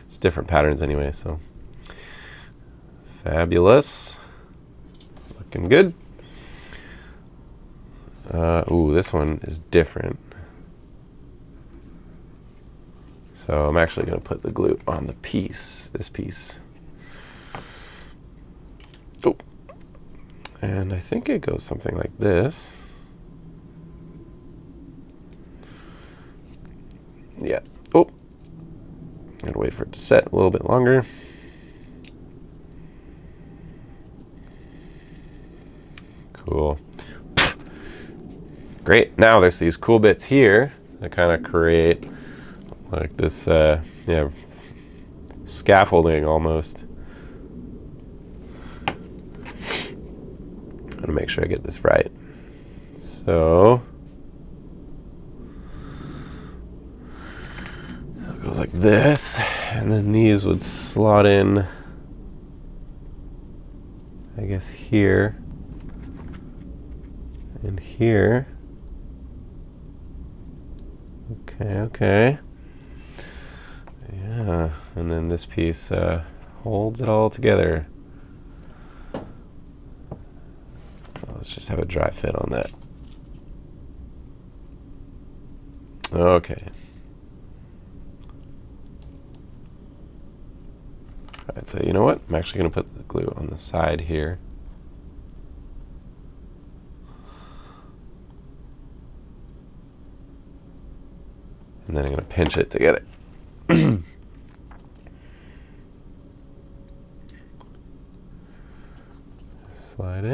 it's different patterns anyway, so. Fabulous. Looking good. Ooh, this one is different. So I'm actually going to put the glue on the piece, this piece. Oh, and I think it goes something like this. Yeah. Oh, gotta wait for it to set a little bit longer. Cool. Great. Now there's these cool bits here that kind of create like this, yeah, scaffolding almost. I'm gonna make sure I get this right. So it goes like this, and then these would slot in, I guess, here and here. Okay, okay. Yeah, and then this piece holds it all together. Let's just have a dry fit on that. Okay. All right, so you know what? I'm actually going to put the glue on the side here. And then I'm going to pinch it together. Slide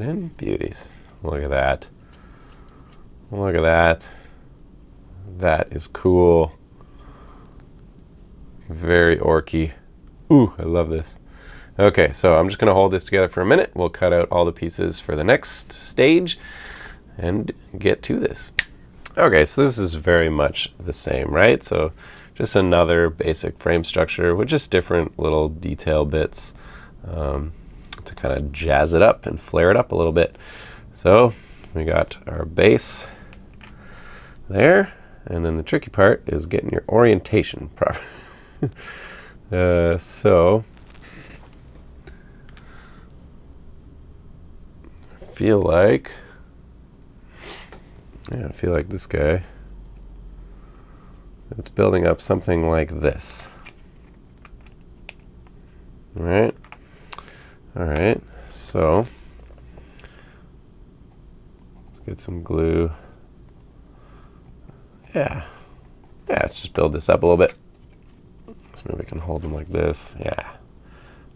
in, beauties. Look at that. Look at that. That is cool. Very orky. Ooh, I love this. Okay, so I'm just going to hold this together for a minute. We'll cut out all the pieces for the next stage and get to this. Okay, so this is very much the same, right? So just another basic frame structure with just different little detail bits to kind of jazz it up and flare it up a little bit. So we got our base there, and then the tricky part is getting your orientation proper. So I feel like this guy, it's building up something like this. All right, so let's get some glue. Yeah, let's just build this up a little bit. So maybe we can hold them like this. Yeah,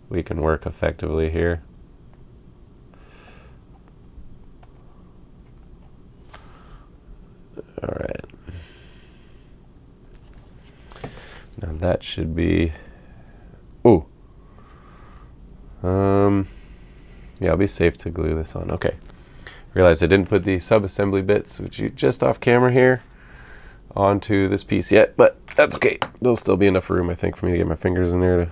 we can work effectively here. All right. Now that should be, yeah, I'll be safe to glue this on. Okay. Realized I didn't put the sub-assembly bits, which you just off camera here, onto this piece yet, but that's okay. There'll still be enough room, I think, for me to get my fingers in there to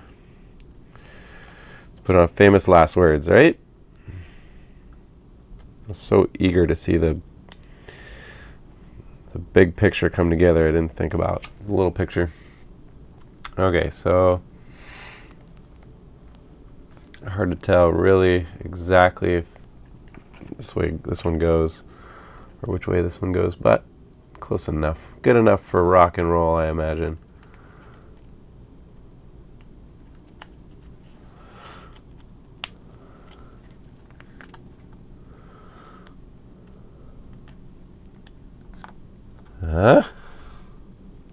put on famous last words, right? I was so eager to see the big picture come together. I didn't think about the little picture. Okay, so hard to tell really exactly if this way this one goes or which way this one goes, but close enough. Good enough for rock and roll, I imagine.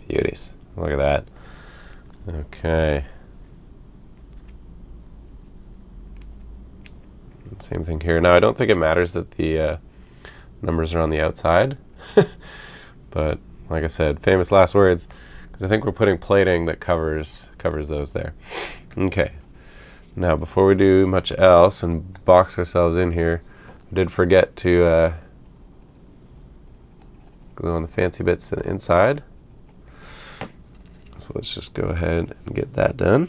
Beauties. Look at that. Okay. Same thing here. Now I don't think it matters that the numbers are on the outside, but like I said, famous last words, because I think we're putting plating that covers those there. Okay. Now before we do much else and box ourselves in here, I did forget to glue on the fancy bits to the inside. So let's just go ahead and get that done.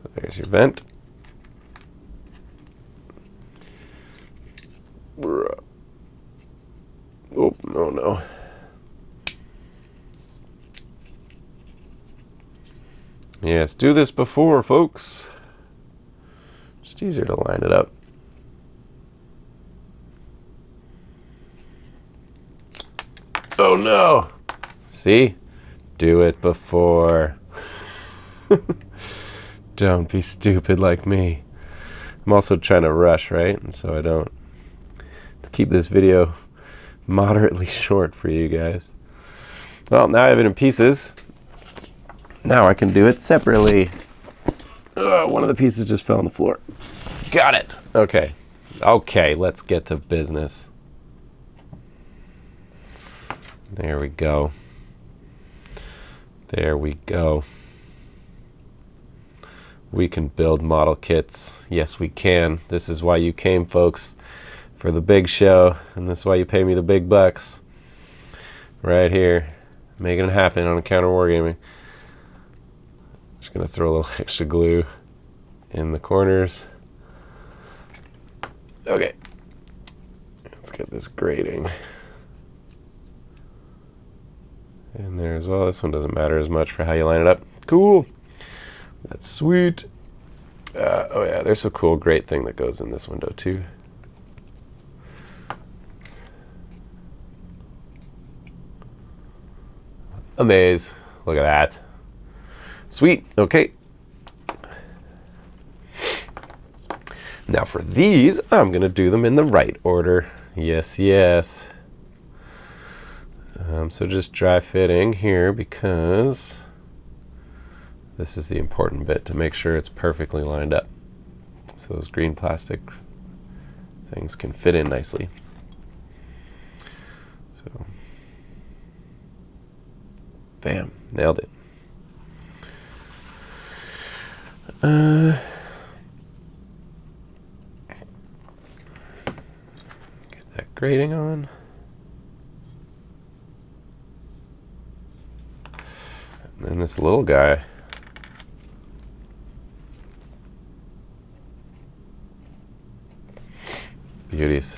So there's your vent. Oh, no. Yes, do this before, folks. Just easier to line it up. Oh no! See? Do it before. Don't be stupid like me. I'm also trying to rush, right? And so I don't. To keep this video moderately short for you guys. Well, now I have it in pieces. Now I can do it separately. One of the pieces just fell on the floor. Got it. Okay. Okay, let's get to business. There we go. There we go. We can build model kits. Yes, we can. This is why you came, folks, for the big show, and this is why you pay me the big bucks. Right here. Making it happen on Encounter Wargaming. Just going to throw a little extra glue in the corners. Okay. Let's get this grating in there as well. This one doesn't matter as much for how you line it up. Cool. That's sweet. Oh yeah, there's a cool grate thing that goes in this window too. Amaze. Look at that. Sweet. Okay. Now for these, I'm going to do them in the right order. Yes, yes. So just dry fitting here because this is the important bit to make sure it's perfectly lined up. So those green plastic things can fit in nicely. So, bam, nailed it. Get that grating on. And then this little guy. Beauties.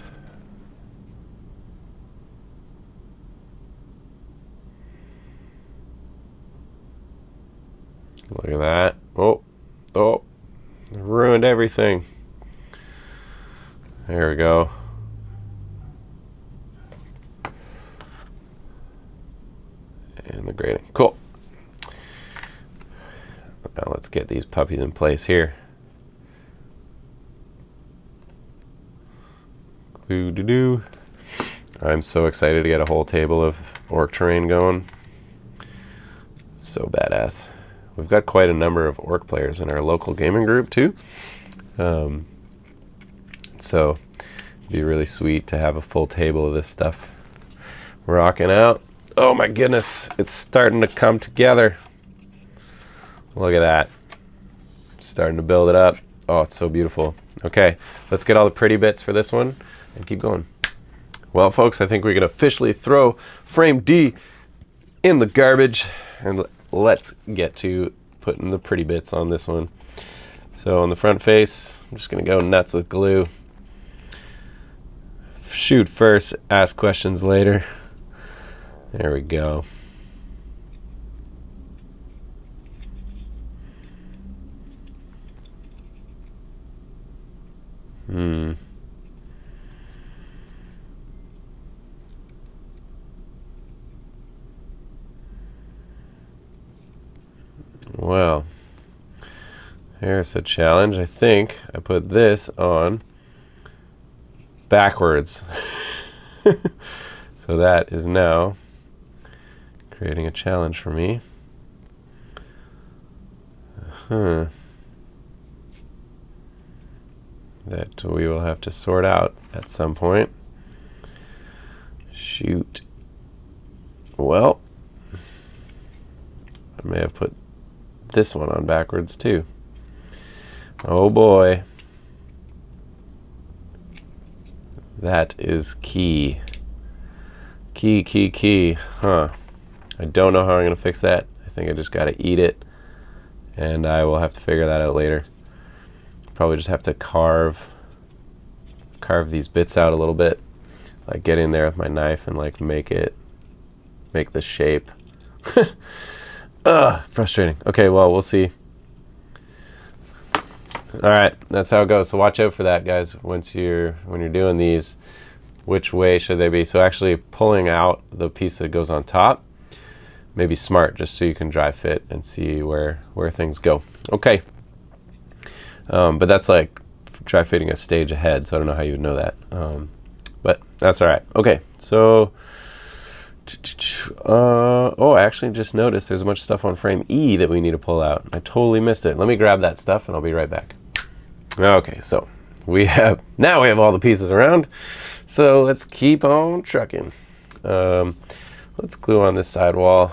Look at that. Oh, oh, ruined everything. There we go. And the grating. Cool. Now let's get these puppies in place here. Glue-doo-doo. I'm so excited to get a whole table of orc terrain going. So badass. We've got quite a number of orc players in our local gaming group too. So it'd be really sweet to have a full table of this stuff rocking out. Oh my goodness, it's starting to come together. Look at that. Starting to build it up. Oh, it's so beautiful. Okay, let's get all the pretty bits for this one and keep going. Well, folks, I think we can officially throw frame D in the garbage and let's get to putting the pretty bits on this one. So on the front face, I'm just going to go nuts with glue. Shoot first, ask questions later. There we go. Well, here's a challenge. I think I put this on backwards. So that is now creating a challenge for me. That we will have to sort out at some point. Shoot. Well, I may have put this one on backwards too. Oh boy. That is key. Key. Huh. I don't know how I'm going to fix that. I think I just got to eat it. And I will have to figure that out later. Probably just have to carve these bits out a little bit. Like get in there with my knife and like make the shape. Frustrating. Okay, well, we'll see. All right, that's how it goes. So watch out for that, guys. When you're doing these, which way should they be. So actually pulling out the piece that goes on top may be smart, just so you can dry fit and see where things go. Okay. But that's like dry fitting a stage ahead, so I don't know how you would know that. But that's all right. Okay, so oh, I actually just noticed there's a bunch of stuff on frame E that we need to pull out. I totally missed it. Let me grab that stuff and I'll be right back. Okay, so now we have all the pieces around, so let's keep on trucking. Let's glue on this side wall.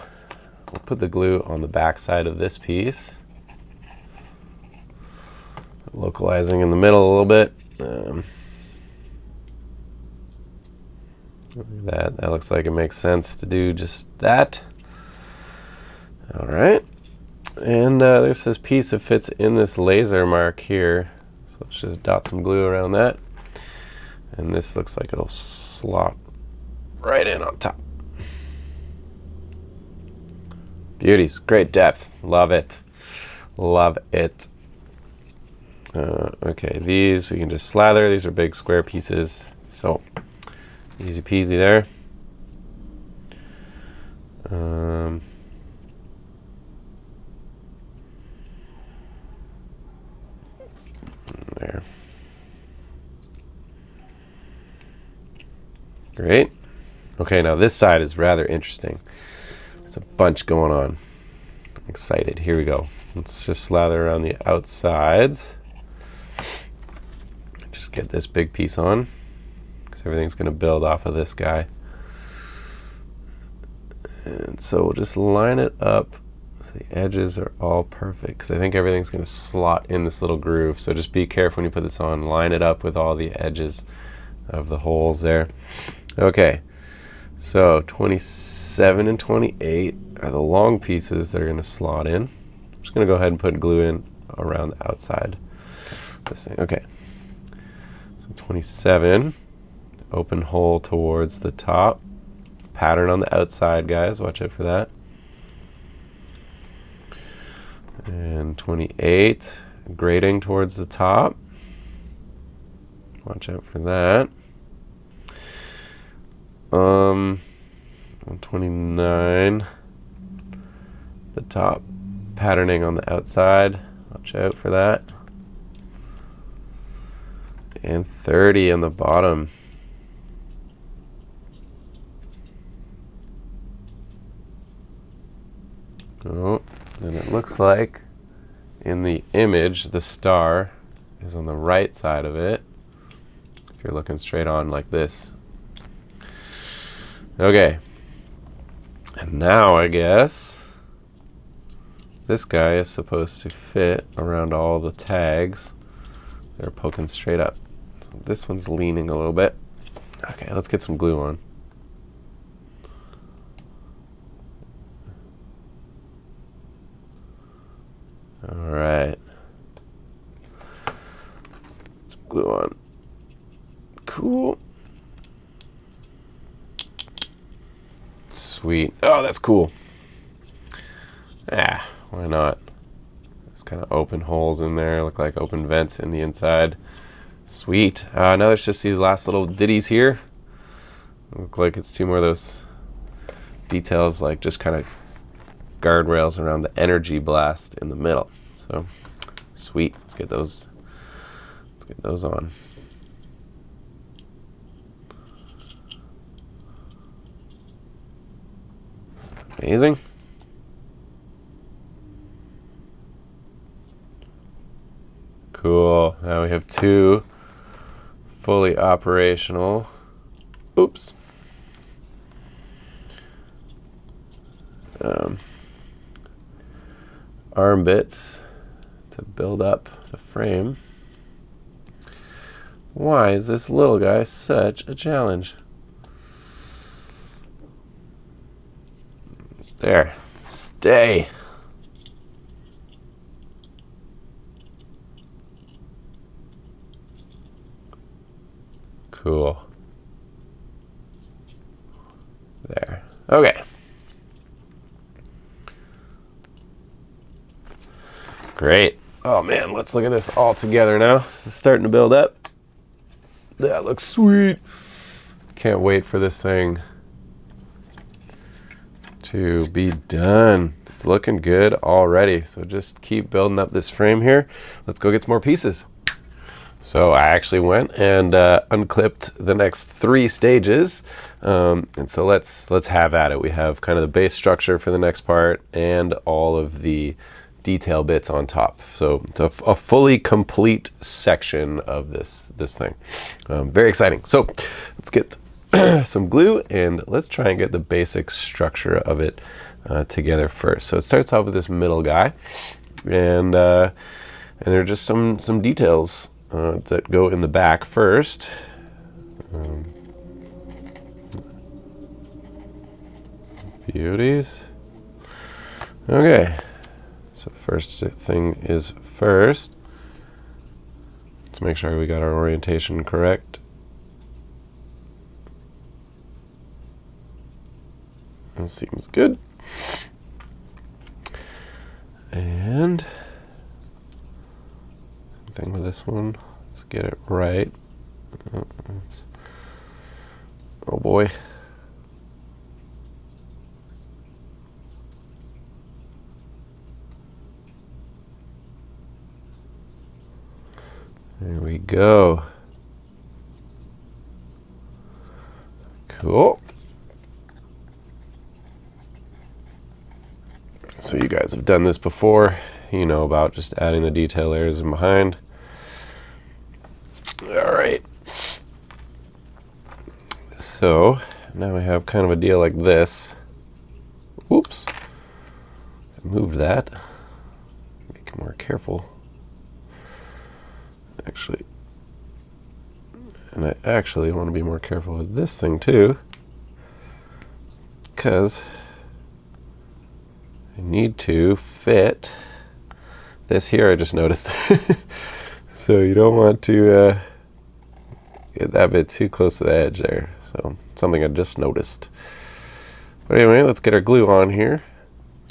We'll put the glue on the back side of this piece, localizing in the middle a little bit. That looks like it makes sense to do just that. All right, and there's this piece that fits in this laser mark here, so let's just dot some glue around that, and this looks like it'll slot right in on top. Beauties, great depth, love it, love it. Okay, these we can just slather. These are big square pieces, so easy peasy there. There. Great. Okay, now this side is rather interesting. There's a bunch going on. I'm excited. Here we go. Let's just slather around the outsides. Just get this big piece on, because everything's going to build off of this guy. And so we'll just line it up so the edges are all perfect, because I think everything's going to slot in this little groove. So just be careful when you put this on. Line it up with all the edges of the holes there. Okay, so 27 and 28 are the long pieces that are going to slot in. I'm just going to go ahead and put glue in around the outside of this thing. Okay, so 27, open hole towards the top. Pattern on the outside, guys, watch out for that. And 28, grading towards the top. Watch out for that. 29, the top, patterning on the outside. Watch out for that. And 30 on the bottom. Oh, and it looks like in the image the star is on the right side of it, if you're looking straight on like this. Okay, and now I guess this guy is supposed to fit around all the tags that are poking straight up. So this one's leaning a little bit. Okay, let's get some glue on. All right, some glue on. Cool. Sweet. Oh, that's cool. Ah, why not? There's kind of open holes in there, look like open vents in the inside. Sweet. Now there's just these last little ditties here. Look like it's two more of those details, like just kind of guardrails around the energy blast in the middle. So sweet. Let's get those on. Amazing. Cool. Now we have two fully operational. Oops. Arm bits to build up the frame. Why is this little guy such a challenge? There. Stay. Cool. There. Okay. Great. Oh man, let's look at this all together now. This is starting to build up. That looks sweet. Can't wait for this thing to be done. It's looking good already. So just keep building up this frame here. Let's go get some more pieces. So I actually went and unclipped the next 3 stages. And so let's have at it. We have kind of the base structure for the next part and all of the detail bits on top. So it's a fully complete section of this thing. Very exciting. So let's get some glue and let's try and get the basic structure of it together first. So it starts off with this middle guy, and there are just some details that go in the back first. Beauties. Okay, so first thing is first. Let's make sure we got our orientation correct. That seems good. And thing with this one, let's get it right. Oh boy. There we go. Cool. So you guys have done this before. You know about just adding the detail layers in behind. All right. So now we have kind of a deal like this. Oops. I moved that. Make it more careful. Actually, and I actually want to be more careful with this thing too, because I need to fit this here. I just noticed. So you don't want to get that bit too close to the edge there. So something I just noticed. But anyway, let's get our glue on here.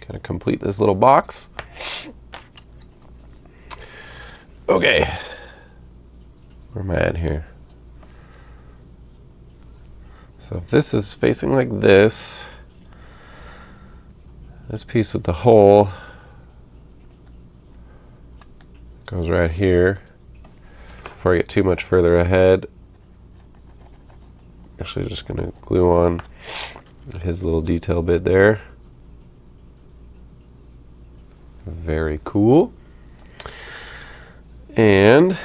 Kind of complete this little box. Okay. Where am I at here? So if this is facing like this piece with the hole goes right here. Before I get too much further ahead, actually just going to glue on his little detail bit there. Very cool. And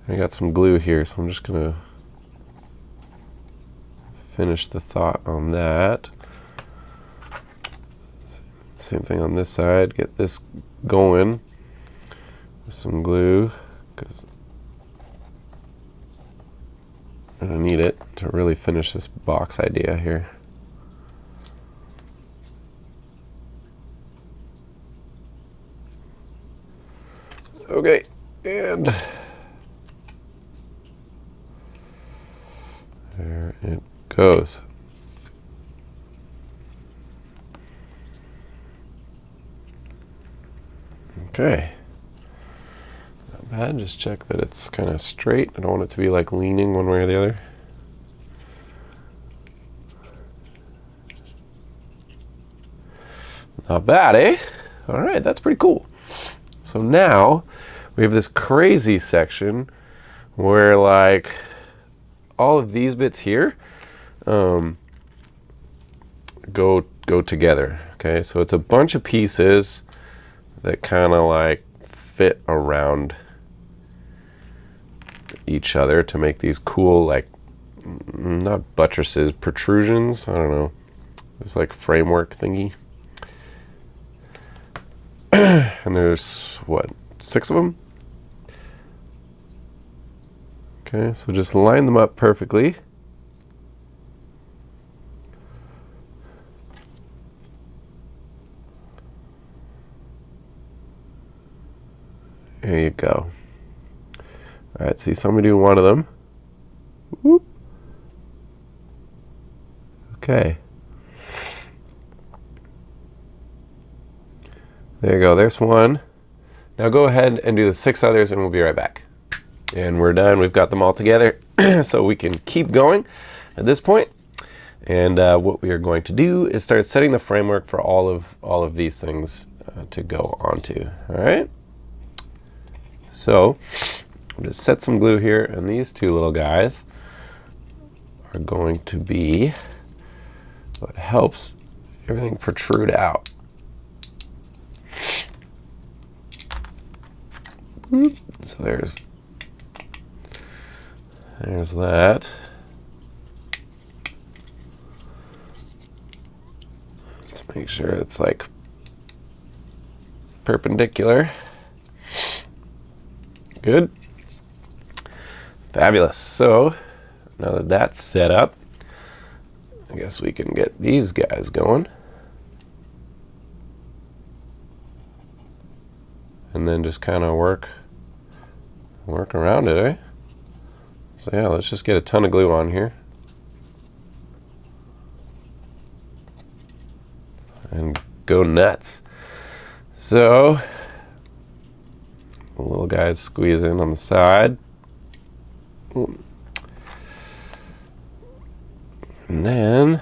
I got some glue here, so I'm just gonna finish the thought on that. Same thing on this side, get this going with some glue, because I'm gonna need it to really finish this box idea here. Okay, and there it goes. Okay. Not bad. Just check that it's kind of straight. I don't want it to be like leaning one way or the other. Not bad, eh? All right, that's pretty cool. So now we have this crazy section where like all of these bits here go together. Okay, so it's a bunch of pieces that kind of like fit around each other to make these cool, like, not buttresses, protrusions, I don't know, it's like framework thingy. And there's what, 6 of them? Okay, so just line them up perfectly. There you go. All right, see, so I'm gonna do one of them. Whoop. Okay. There you go, there's one. Now go ahead and do the 6 others and we'll be right back. And we're done. We've got them all together. So we can keep going at this point. And what we are going to do is start setting the framework for all of these things to go onto. All right. So I'm just set some glue here, and these two little guys are going to be what helps everything protrude out. So there's that. Let's make sure it's like perpendicular. Good. Fabulous. So now that that's set up, I guess we can get these guys going. And then just kind of work around it, eh? So yeah, let's just get a ton of glue on here. And go nuts. So the little guys squeeze in on the side. And then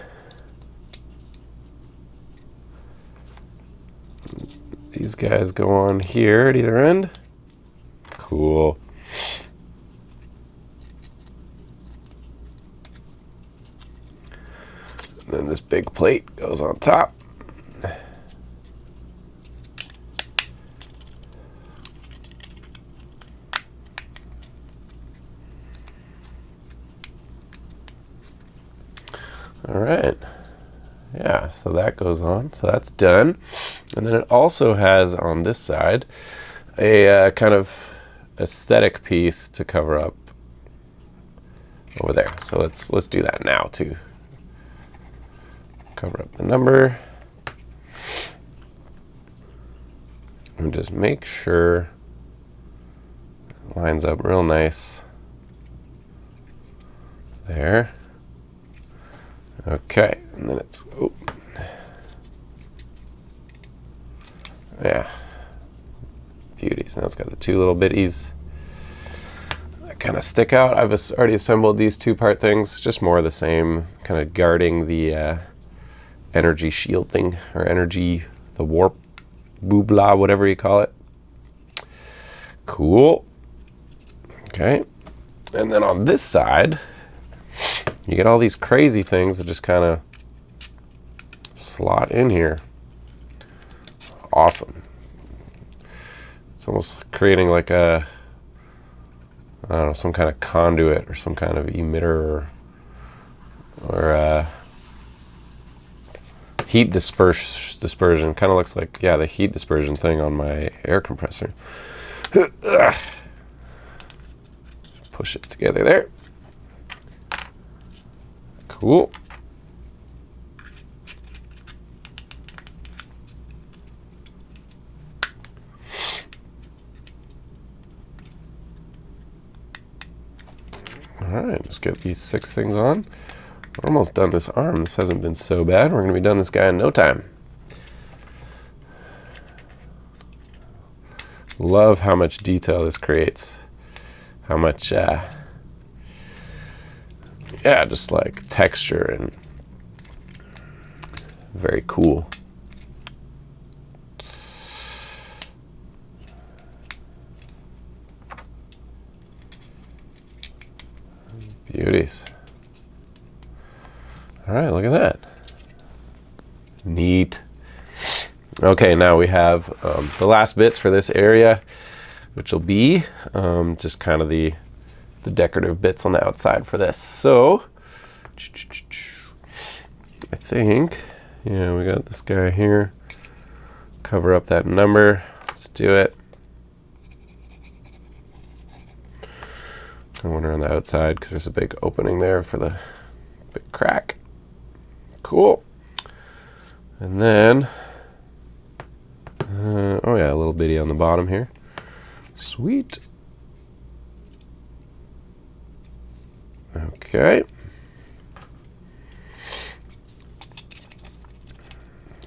these guys go on here at either end. Cool. And then this big plate goes on top. All right. Yeah, so that goes on. So that's done. And then it also has on this side a kind of aesthetic piece to cover up over there. So let's do that now too. Cover up the number. And just make sure it lines up real nice. There. Okay, and then it's, oh. Yeah, beauties. Now it's got the two little bitties that kind of stick out. I've already assembled these two-part things, just more of the same, kind of guarding the energy shield thing, or energy, the warp, boobla, whatever you call it. Cool. Okay, and then on this side, you get all these crazy things that just kind of slot in here. Awesome. It's almost creating like a, I don't know, some kind of conduit or some kind of emitter or heat dispersion. Kind of looks like, yeah, the heat dispersion thing on my air compressor. Push it together there. Cool. All right, just get these 6 things on. We're almost done this arm. This hasn't been so bad. We're going to be done this guy in no time. Love how much detail this creates. How much, yeah, just like texture and very cool. Beauties. All right, look at that. Neat. Okay, now we have the last bits for this area, which will be just kind of the decorative bits on the outside for this. So I think, yeah, we got this guy here. Cover up that number. Let's do it. I wonder on the outside because there's a big opening there for the big crack. Cool. And then, oh yeah, a little bitty on the bottom here. Sweet. Okay.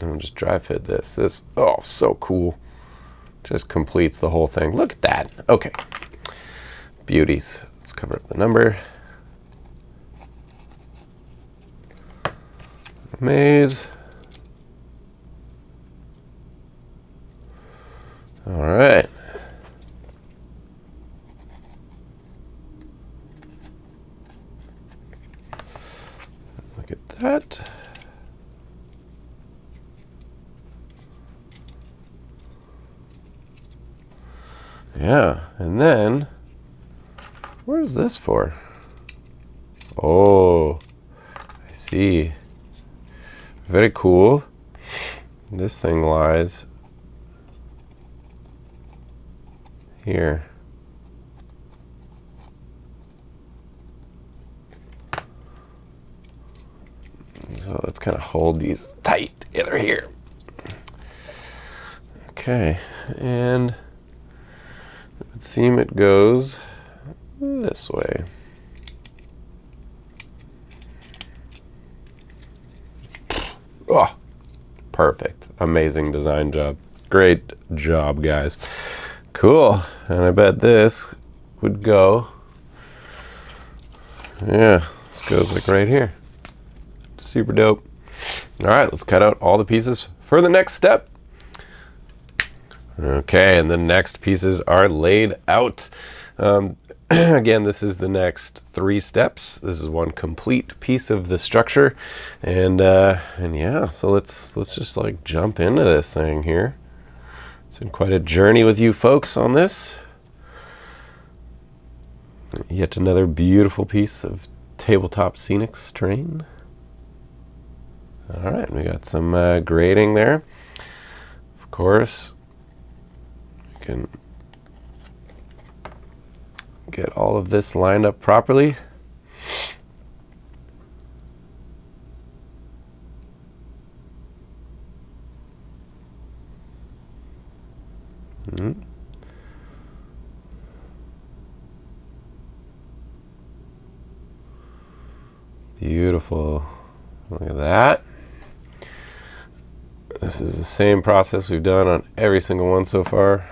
I'll just dry fit this. This, oh, so cool. Just completes the whole thing. Look at that. Okay. Beauties. Let's cover up the number. Maze. All right. Look at that. Yeah, and then where's this for? Oh, I see. Very cool. This thing lies here. So let's kind of hold these tight together here. Okay, and it would seem it goes this way. Oh, perfect. Amazing design job. Great job, guys. Cool. And I bet this would go, yeah, this goes like right here. Super dope. All right, let's cut out all the pieces for the next step. Okay, and the next pieces are laid out. Again, this is the next 3 steps. This is one complete piece of the structure, and yeah, so let's just like jump into this thing here. It's been quite a journey with you folks on this. Yet another beautiful piece of Tabletop Scenics terrain. All right, we got some grading there. Of course, we can get all of this lined up properly. Beautiful. Look at that. This is the same process we've done on every single one so far.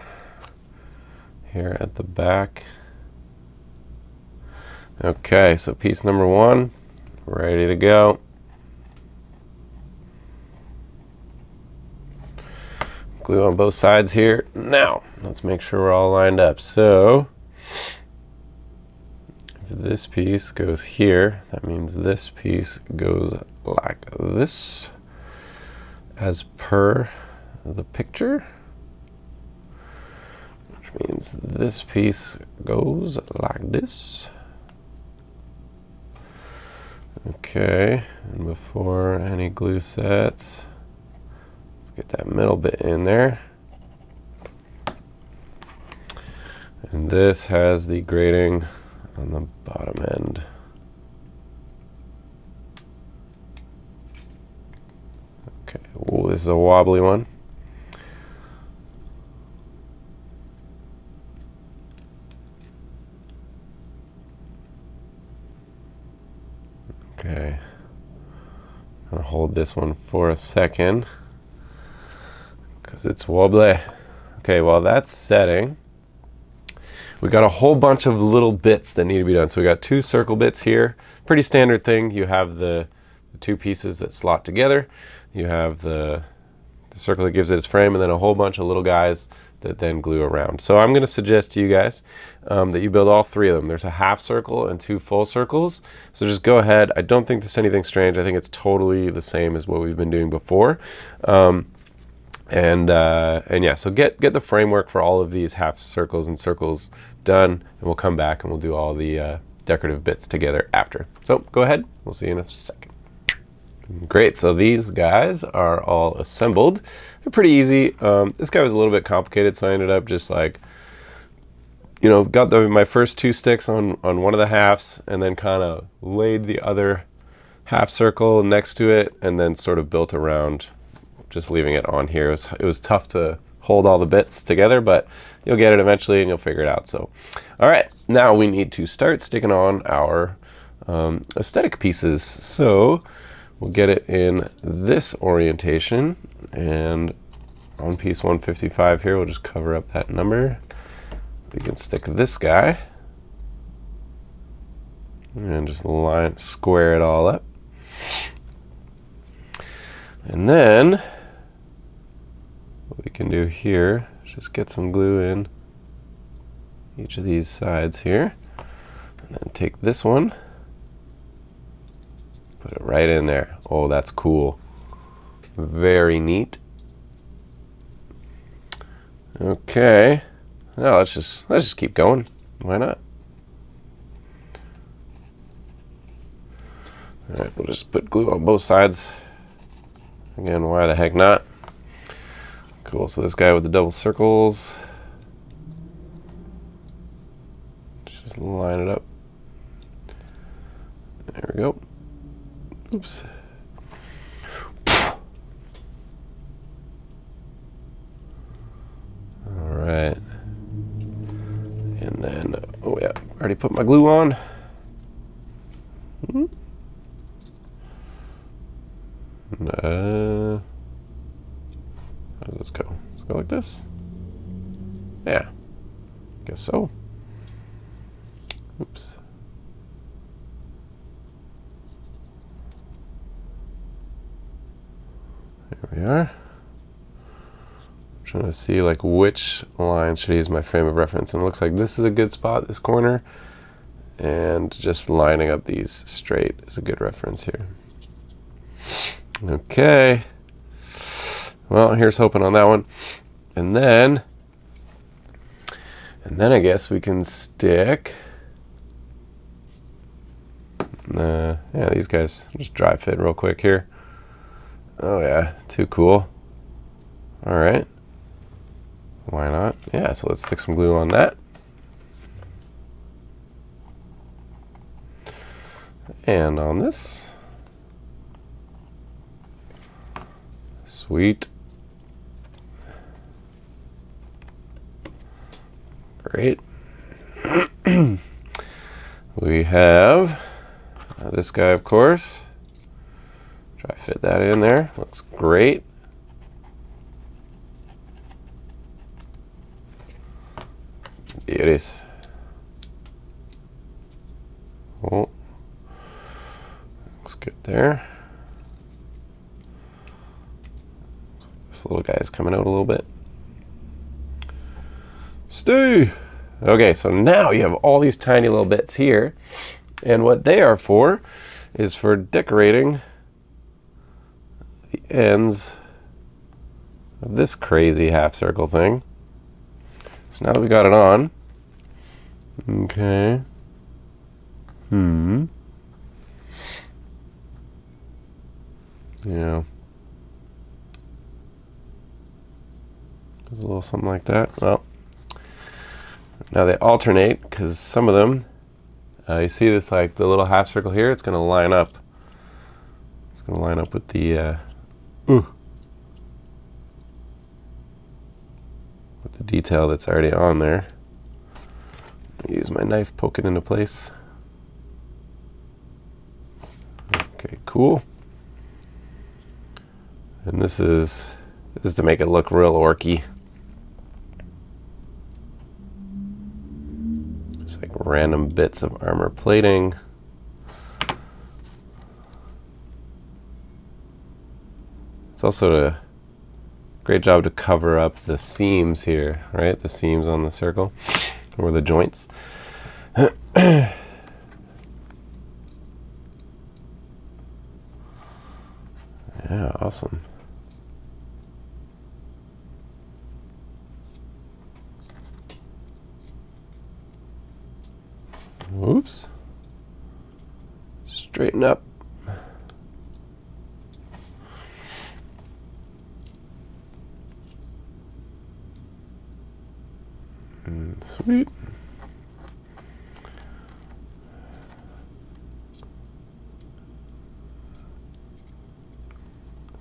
Here at the back. Okay, so piece number 1, ready to go. Glue on both sides here. Now, let's make sure we're all lined up. So, if this piece goes here, that means this piece goes like this, as per the picture. Which means this piece goes like this. Okay, and before any glue sets, let's get that middle bit in there. And this has the grating on the bottom end. Okay, oh, this is a wobbly one. Okay, I'm gonna hold this one for a second because it's wobbly. Okay, while that's setting, we got a whole bunch of little bits that need to be done. So we got 2 circle bits here. Pretty standard thing. You have the 2 pieces that slot together. You have the circle that gives it its frame, and then a whole bunch of little guys that then glue around. So I'm going to suggest to you guys that you build all 3 of them. There's a half circle and 2 full circles. So just go ahead. I don't think there's anything strange. I think it's totally the same as what we've been doing before. And yeah, so get the framework for all of these half circles and circles done, and we'll come back and we'll do all the decorative bits together after. So go ahead. We'll see you in a second. Great, so these guys are all assembled. They're pretty easy. This guy was a little bit complicated, so I ended up just like, you know, got my first 2 sticks on one of the halves, and then kind of laid the other half circle next to it, and then sort of built around, just leaving it on here. It was tough to hold all the bits together, but you'll get it eventually and you'll figure it out. So, all right, now we need to start sticking on our aesthetic pieces. So we'll get it in this orientation, and on piece 155 here, we'll just cover up that number. We can stick this guy And just square it all up. And then what we can do here is just get some glue in each of these sides here. And then take this one, put it right in there. Oh, that's cool. Very neat. Okay. Now let's just keep going. Why not? All right, we'll just put glue on both sides. Again, why the heck not? Cool, so this guy with the double circles. Just line it up. There we go. Oops. All right. And then, oh yeah, already put my glue on. How does this go? Let's go like this. Yeah, guess so. Oops. There we are. I'm trying to see like which line should I use my frame of reference, and it looks like this is a good spot, this corner, and just lining up these straight is a good reference here. Okay, well, here's hoping on that one. And then I guess we can stick yeah, these guys just dry fit real quick here. Oh yeah, too cool. All right, why not? Yeah, so let's stick some glue on that. And on this. Sweet. Great. We have this guy, of course. Try to fit that in there. Looks great. Beauties. Oh, looks good there. This little guy is coming out a little bit. Stay! Okay, so now you have all these tiny little bits here, and what they are for is for decorating the ends of this crazy half circle thing. So now that we got it on, okay. Yeah. There's a little something like that. Well, now they alternate because some of them, you see this like the little half circle here, it's going to line up. It's going to line up with the with the detail that's already on there. Use my knife, poke it into place. Okay, cool. And this is to make it look real orky. Just like random bits of armor plating. It's also a great job to cover up the seams here, right? The seams on the circle, or the joints. Yeah, awesome. Oops. Straighten up. Sweet.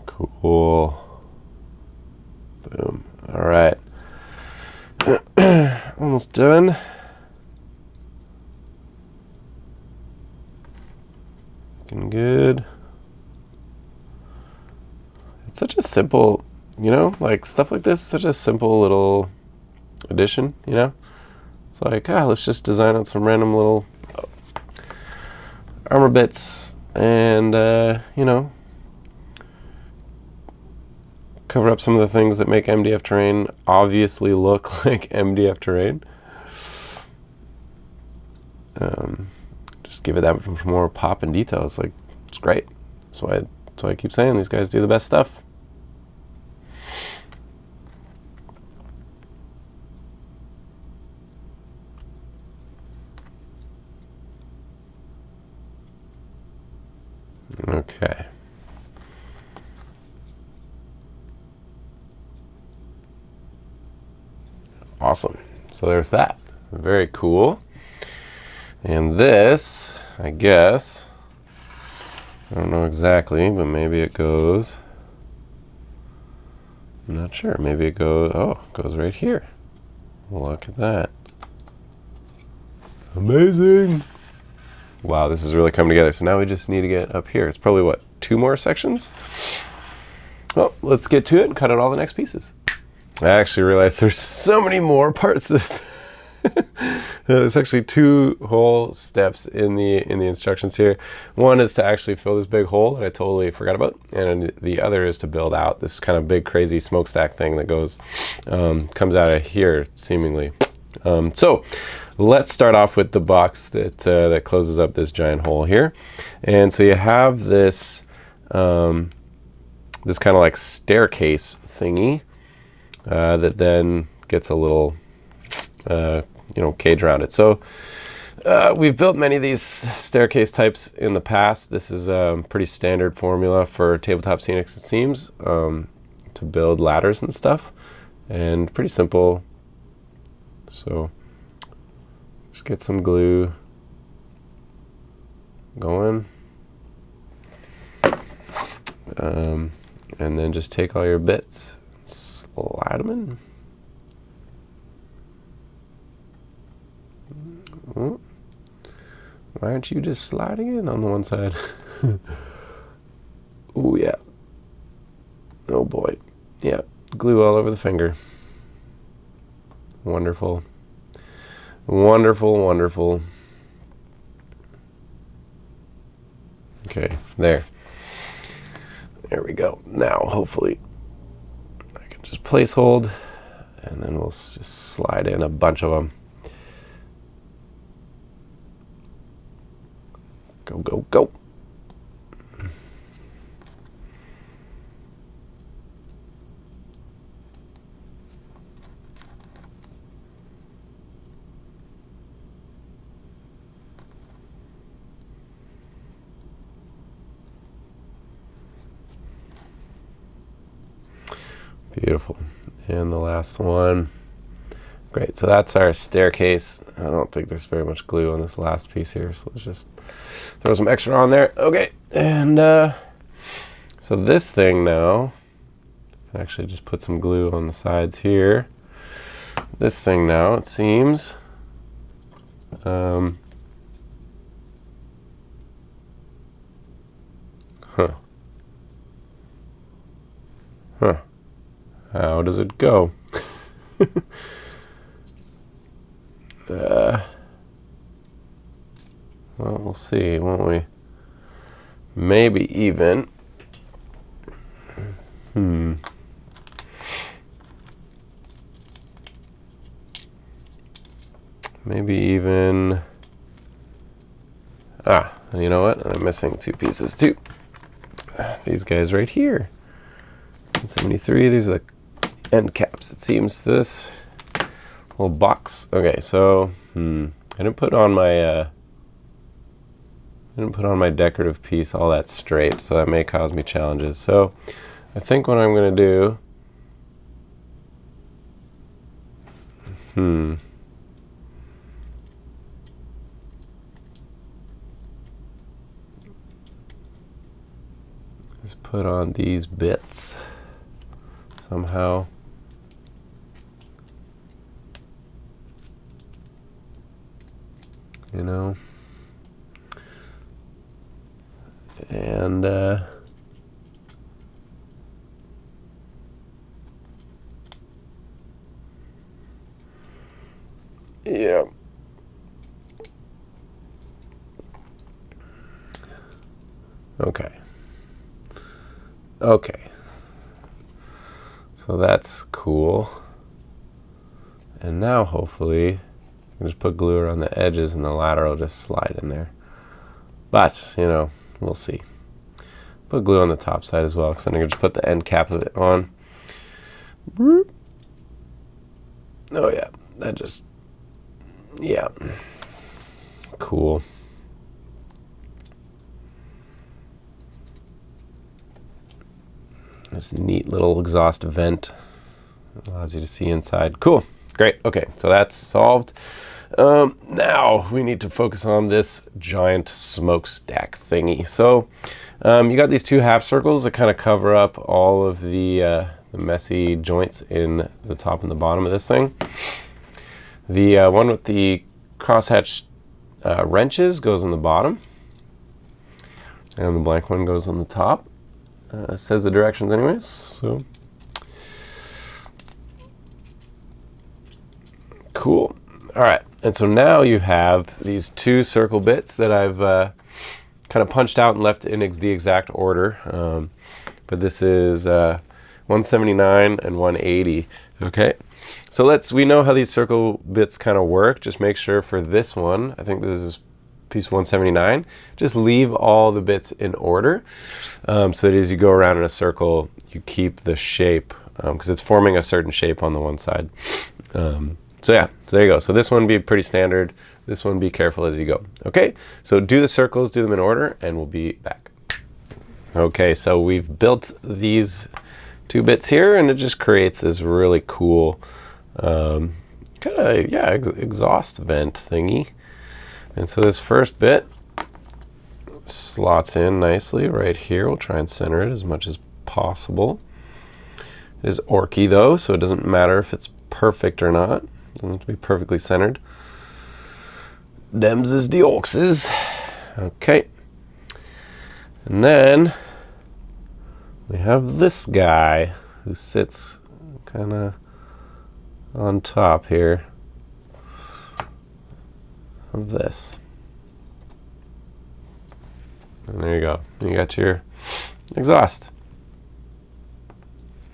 Cool. Boom. All right. Almost done. Looking good. It's such a simple, you know, like stuff like this, such a simple little addition, you know? It's like, let's just design on some random little armor bits, and you know, cover up some of the things that make MDF terrain obviously look like MDF terrain. Just give it that much more pop and detail. It's like, it's great. That's why I keep saying these guys do the best stuff. Okay. Awesome. So there's that. Very cool. And this, I guess, I don't know exactly, but maybe it goes, I'm not sure, maybe it goes, oh, it goes right here. Look at that. Amazing. Wow, this is really coming together. So now we just need to get up here. It's probably, what, 2 more sections? Well, let's get to it and cut out all the next pieces. I actually realized there's so many more parts to this. There's actually 2 whole steps in the instructions here. One is to actually fill this big hole that I totally forgot about, and the other is to build out this kind of big crazy smokestack thing that goes comes out of here seemingly. So let's start off with the box that that closes up this giant hole here. And so you have this this kind of like staircase thingy that then gets a little you know, cage around it. So we've built many of these staircase types in the past. This is a pretty standard formula for Tabletop Scenics, it seems, to build ladders and stuff, and pretty simple. So just get some glue going, and then just take all your bits, slide them in. Why aren't you just sliding in on the one side? Oh yeah. Oh boy. Yeah. Glue all over the finger. Wonderful. Wonderful, wonderful. Okay, there. There we go. Now, hopefully, I can just place hold, and then we'll just slide in a bunch of them. Go, go, go. Beautiful. And the last one. Great, so that's our staircase. I don't think there's very much glue on this last piece here, so let's just throw some extra on there. Okay, and so this thing now, I can actually just put some glue on the sides here. This thing now, it seems, huh. How does it go? Well, we'll see, won't we? Maybe even. Maybe even. And you know what? I'm missing 2 pieces too. These guys right here. 73. These are the end caps. It seems this little box. Okay, so I didn't put on my decorative piece all that straight, so that may cause me challenges. So I think what I'm going to do, is put on these bits somehow. You know, and yeah, Okay. So that's cool. And now hopefully I can just put glue around the edges and the ladder will just slide in there. But, you know, we'll see. Put glue on the top side as well, because then I can just put the end cap of it on. Oh yeah, that just, yeah. Cool. This neat little exhaust vent allows you to see inside. Cool, great. Okay, so that's solved. Now we need to focus on this giant smokestack thingy. So you got these two half circles that kind of cover up all of the messy joints in the top and the bottom of this thing. The one with the crosshatch wrenches goes on the bottom, and the blank one goes on the top. Says the directions anyways, so cool. All right, and so now you have these two circle bits that I've kind of punched out and left in the exact order, but this is 179 and 180. Okay, so we know how these circle bits kind of work. Just make sure for this one, I think this is piece 179, just leave all the bits in order, so that as you go around in a circle, you keep the shape, because it's forming a certain shape on the one side. So yeah, so there you go. So this one be pretty standard. This one be careful as you go. Okay, so do the circles, do them in order, and we'll be back. Okay, so we've built these two bits here, and it just creates this really cool kind of, yeah, exhaust vent thingy. And so this first bit slots in nicely right here. We'll try and center it as much as possible. It is Orky though, so it doesn't matter if it's perfect or not. It doesn't have to be perfectly centered. Dems is the Orkses. Okay. And then we have this guy who sits kind of on top here of this. And there you go. You got your exhaust.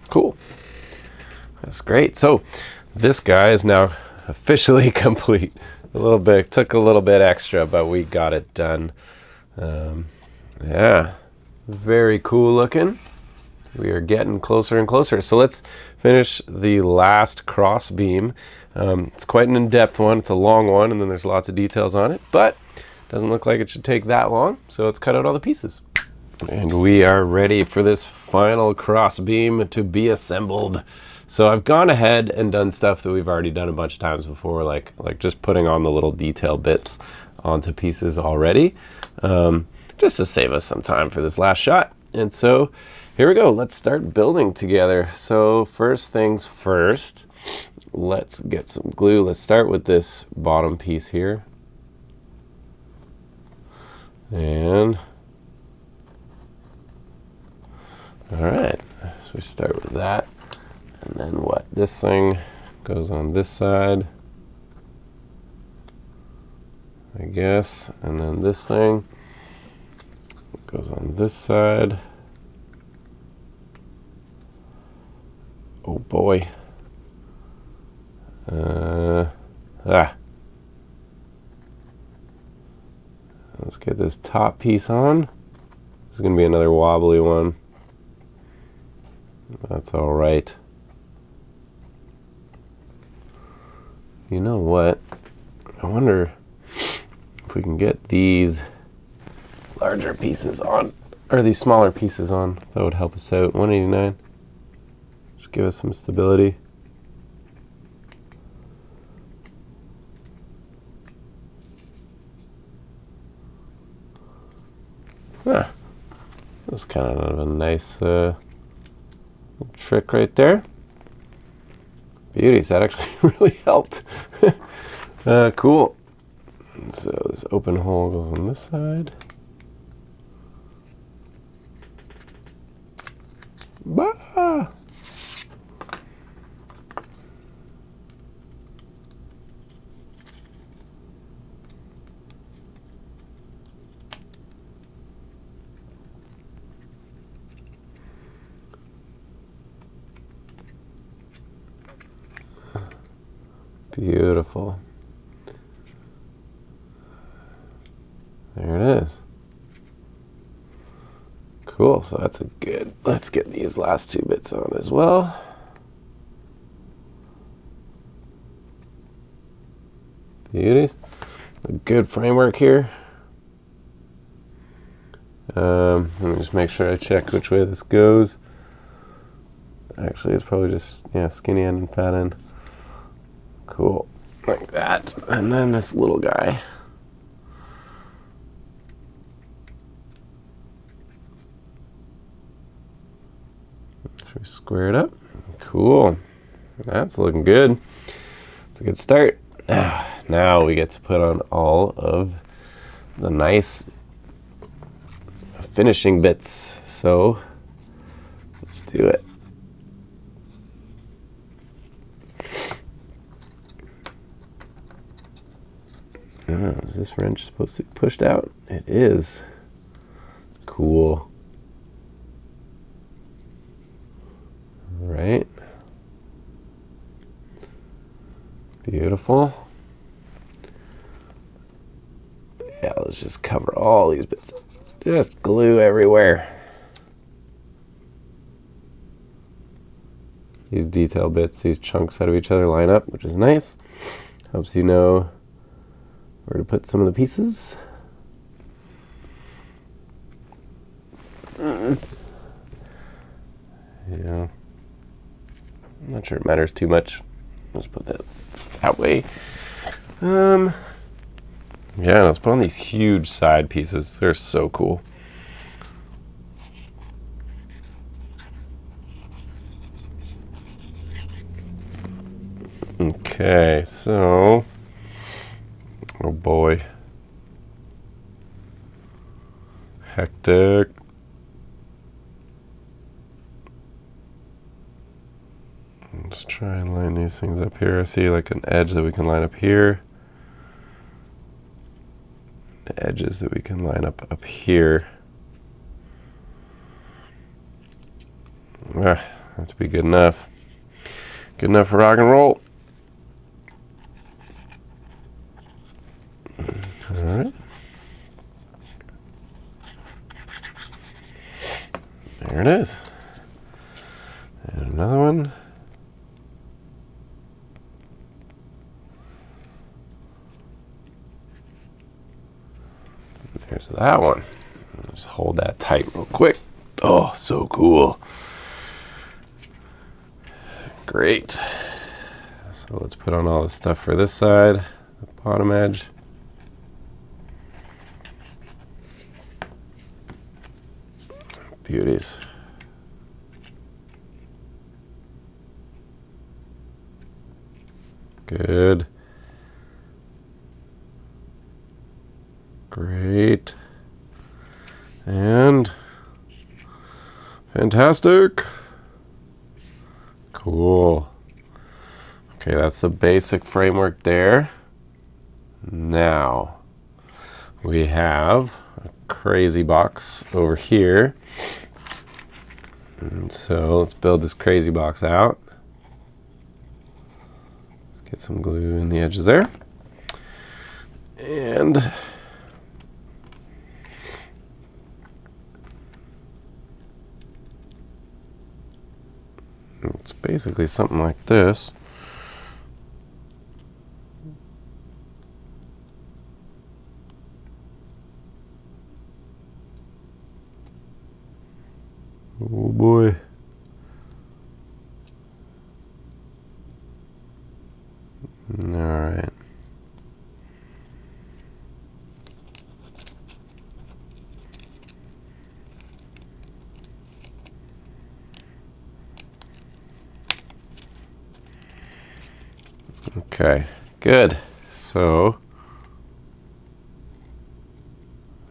Cool. That's great. So this guy is now officially complete. Took a little bit extra, but we got it done. Yeah, very cool looking. We are getting closer and closer. So let's finish the last cross beam. It's quite an in-depth one. It's a long one, and then there's lots of details on it, but it doesn't look like it should take that long. So let's cut out all the pieces. And we are ready for this final cross beam to be assembled. So I've gone ahead and done stuff that we've already done a bunch of times before, like just putting on the little detail bits onto pieces already, just to save us some time for this last shot. And so here we go. Let's start building together. So first things first, let's get some glue. Let's start with this bottom piece here. And all right, so we start with that. And then what? This thing goes on this side, I guess. And then this thing goes on this side. Oh boy. Let's get this top piece on. This is going to be another wobbly one. That's all right. You know what? I wonder if we can get these larger pieces on, or these smaller pieces on. That would help us out. 189. Just give us some stability. Ah, that's kind of a nice trick right there. Beauties, that actually really helped. Cool. And so this open hole goes on this side. Bah! Beautiful. There it is. Cool, so that's a good, let's get these last two bits on as well. Beauties. A good framework here. Let me just make sure I check which way this goes. Actually, it's probably just, yeah, skinny end and fat end. Cool, like that. And then this little guy. Should we square it up? Cool. That's looking good. It's a good start. Now we get to put on all of the nice finishing bits. So let's do it. Is this wrench supposed to be pushed out? It is. Cool. All right. Beautiful. Yeah, let's just cover all these bits. Just glue everywhere. These detail bits, these chunks out of each other line up, which is nice. Helps you know where to put some of the pieces. Yeah. I'm not sure it matters too much. Let's put that way. Yeah, let's put on these huge side pieces. They're so cool. Okay, so, oh boy. Hectic. Let's try and line these things up here. I see like an edge that we can line up here. The edges that we can line up here. That to be good enough. Good enough for rock and roll. All right. There it is. And another one. There's that one. Just hold that tight real quick. Oh, so cool. Great. So let's put on all the stuff for this side, the bottom edge. Beauties. Good. Great. And fantastic. Cool. Okay, that's the basic framework there. Now we have a crazy box over here. And so let's build this crazy box out. Let's get some glue in the edges there. And it's basically something like this. Oh boy. All right. Okay, good. So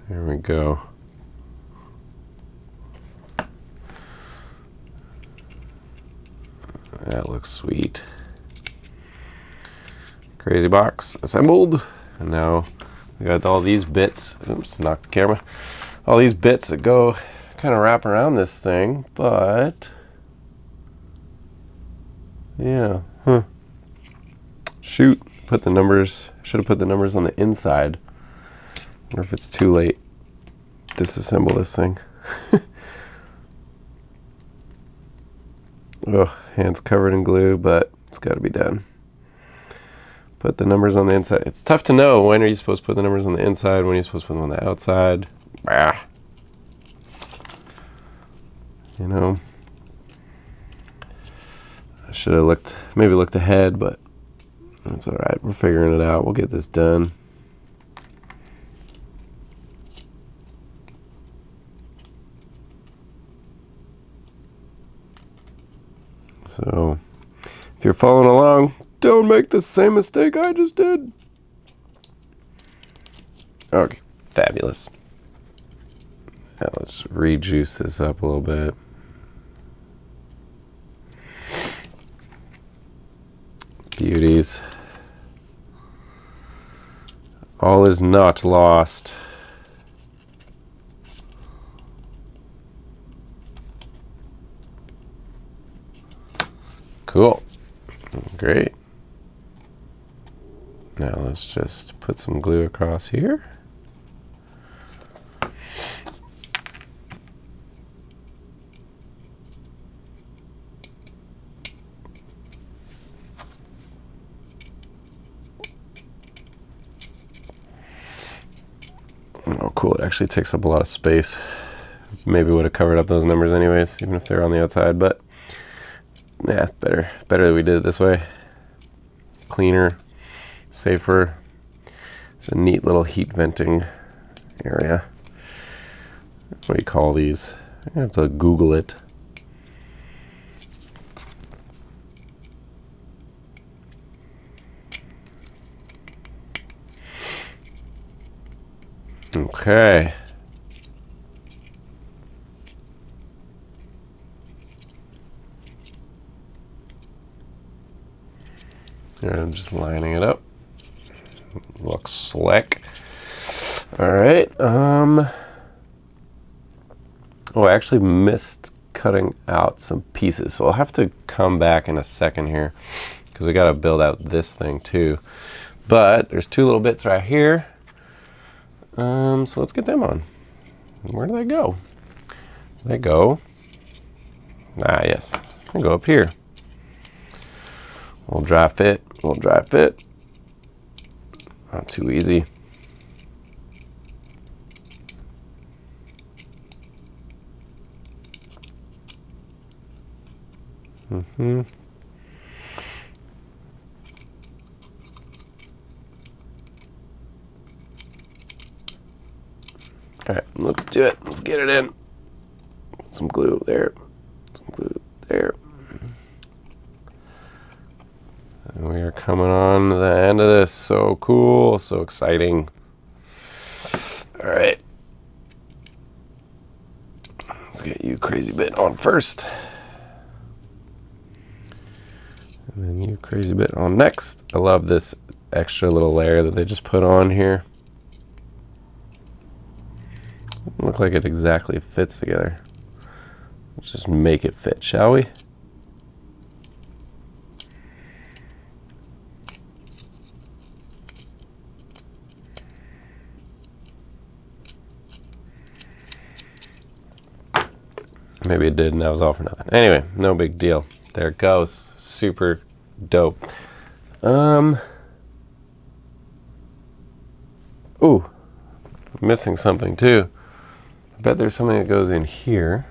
there we go. That looks sweet. Crazy box assembled. And now we got all these bits. Oops, knocked the camera. All these bits that go kind of wrap around this thing, but yeah, Shoot, put the numbers, should have put the numbers on the inside. Or if it's too late, disassemble this thing. Ugh, hands covered in glue, but it's got to be done. Put the numbers on the inside. It's tough to know when are you supposed to put the numbers on the inside, when are you supposed to put them on the outside. Ah. You know, I should have maybe looked ahead, but that's all right. We're figuring it out. We'll get this done. So, if you're following along, don't make the same mistake I just did. Okay, fabulous. Now let's rejuice this up a little bit. Beauties. All is not lost. Cool. Great. Now let's just put some glue across here. Oh, cool. It actually takes up a lot of space. Maybe would have covered up those numbers anyways, even if they're on the outside, but yeah, it's better that we did it this way. Cleaner, safer. It's a neat little heat venting area. What do you call these? I have to Google it. Okay. Here, I'm just lining it up. Looks slick. All right. Oh, I actually missed cutting out some pieces, so I'll have to come back in a second here because we got to build out this thing too. But there's two little bits right here. So let's get them on. Where do they go? They go. Ah, yes. They go up here. We'll dry fit. We'll dry fit. Not too easy. All right, let's do it. Let's get it in. Some glue there. Some glue there. And we are coming on to the end of this. So cool. So exciting. All right. Let's get you crazy bit on first. And then you crazy bit on next. I love this extra little layer that they just put on here. Doesn't look like it exactly fits together. Let's just make it fit, shall we? Maybe it did and that was all for nothing. Anyway, no big deal. There it goes. Super dope. Ooh, I'm missing something too. I bet there's something that goes in here.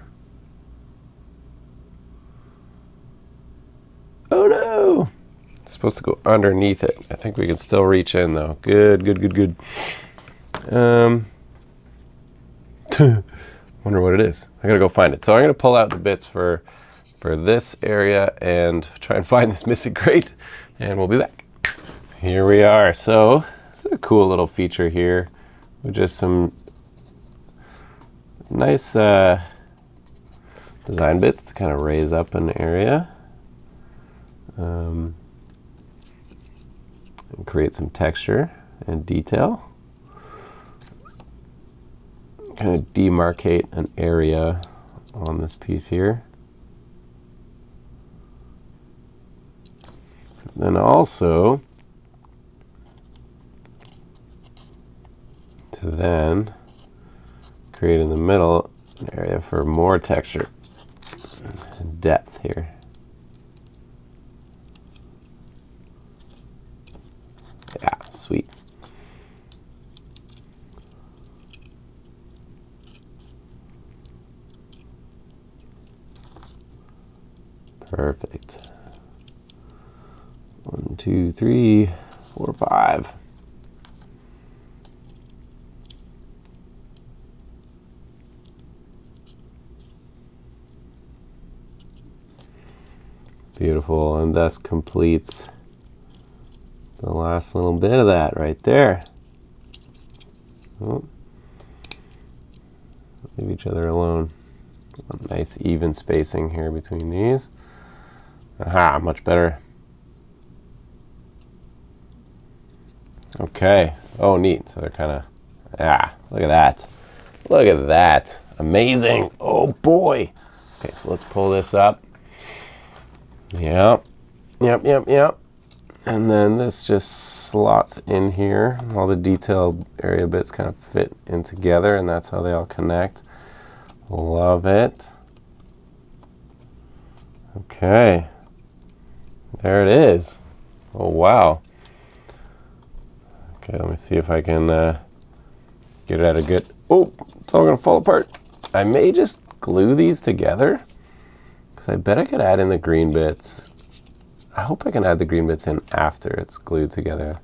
Oh no! It's supposed to go underneath it. I think we can still reach in though. Good, good, good, good. Wonder what it is. I gotta go find it. So I'm gonna pull out the bits for this area and try and find this missing crate, and we'll be back. Here we are. So it's a cool little feature here with just some nice design bits to kind of raise up an area and create some texture and detail. Kind of demarcate an area on this piece here. Then also then create in the middle an area for more texture and depth here. Yeah, sweet. Perfect. 1, 2, 3, 4, 5. Beautiful, and thus completes the last little bit of that right there. Oh. Leave each other alone. A nice even spacing here between these. Aha, much better. Okay. Oh, neat. So they're kind of, look at that. Look at that. Amazing. Oh, boy. Okay, so let's pull this up. Yep. And then this just slots in here. All the detailed area bits kind of fit in together, and that's how they all connect. Love it. Okay. There it is. Oh, wow. Okay, let me see if I can get it at a good... Oh, it's all going to fall apart. I may just glue these together, because I bet I could add in the green bits. I hope I can add the green bits in after it's glued together.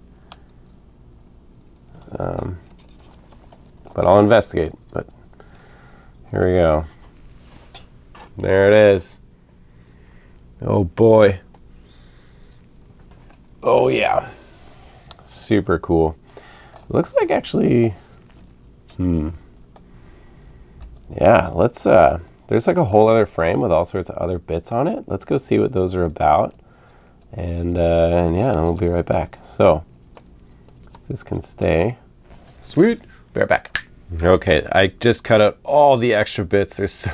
But I'll investigate. But here we go. There it is. Oh boy. Oh yeah. Super cool. It looks like actually, yeah, let's, there's like a whole other frame with all sorts of other bits on it. Let's go see what those are about. And yeah, we'll be right back. So this can stay. Sweet. Be right back. Okay, I just cut out all the extra bits. There's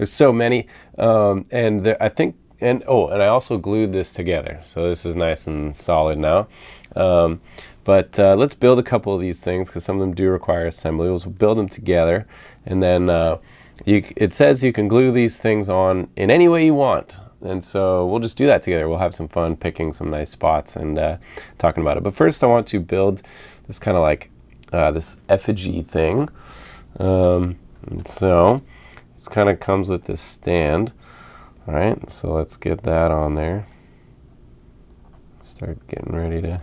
so many. I think, and I also glued this together. So this is nice and solid now. But let's build a couple of these things, because some of them do require assembly. We'll build them together, and then it says you can glue these things on in any way you want. And so we'll just do that together. We'll have some fun picking some nice spots and talking about it. But first I want to build this kind of like this effigy thing. And so it kind of comes with this stand. All right, so let's get that on there. Start getting ready to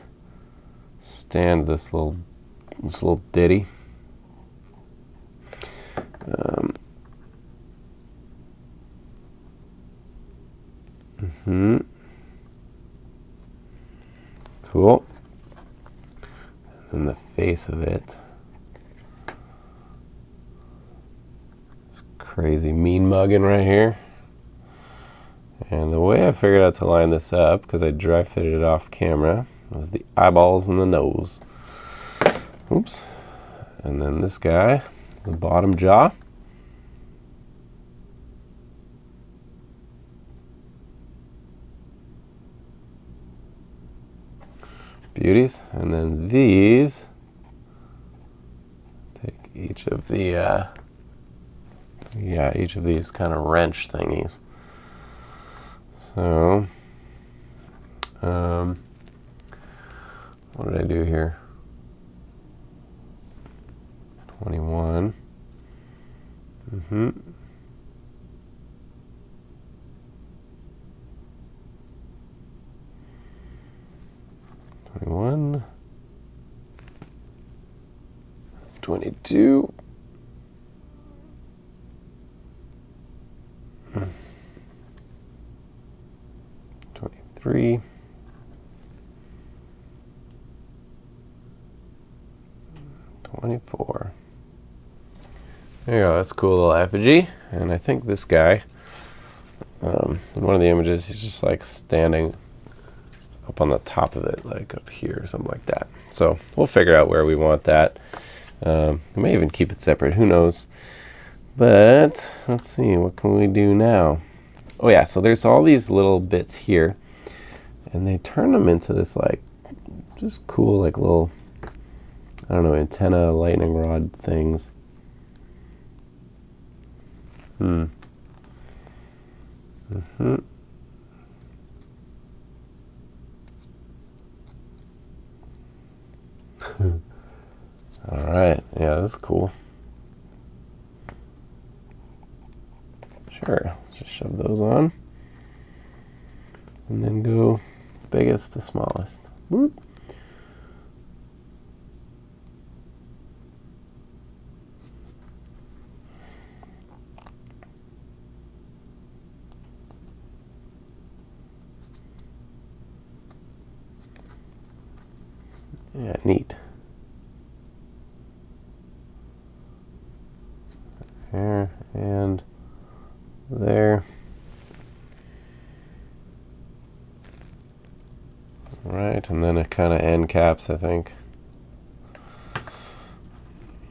stand this little ditty. Cool. And then the face of it. It's crazy mean mugging right here. And the way I figured out to line this up, because I dry fitted it off camera, was the eyeballs and the nose. Oops. And then this guy, the bottom jaw. Beauties. And then these, take each of the each of these kind of wrench thingies. So what did I do here? 21. 21, 22, 23, 24. There you go, that's a cool little effigy. And I think this guy, in one of the images, he's just like standing up on the top of it, like up here or something like that. So we'll figure out where we want that. We may even keep it separate, who knows. But let's see, what can we do now? Oh yeah, so there's all these little bits here, and they turn them into this like just cool like little I don't know, antenna lightning rod things. All right, yeah, that's cool. Sure, just shove those on. And then go biggest to smallest. Whoop. Yeah, neat. There and there. All right, and then it kind of end caps, I think.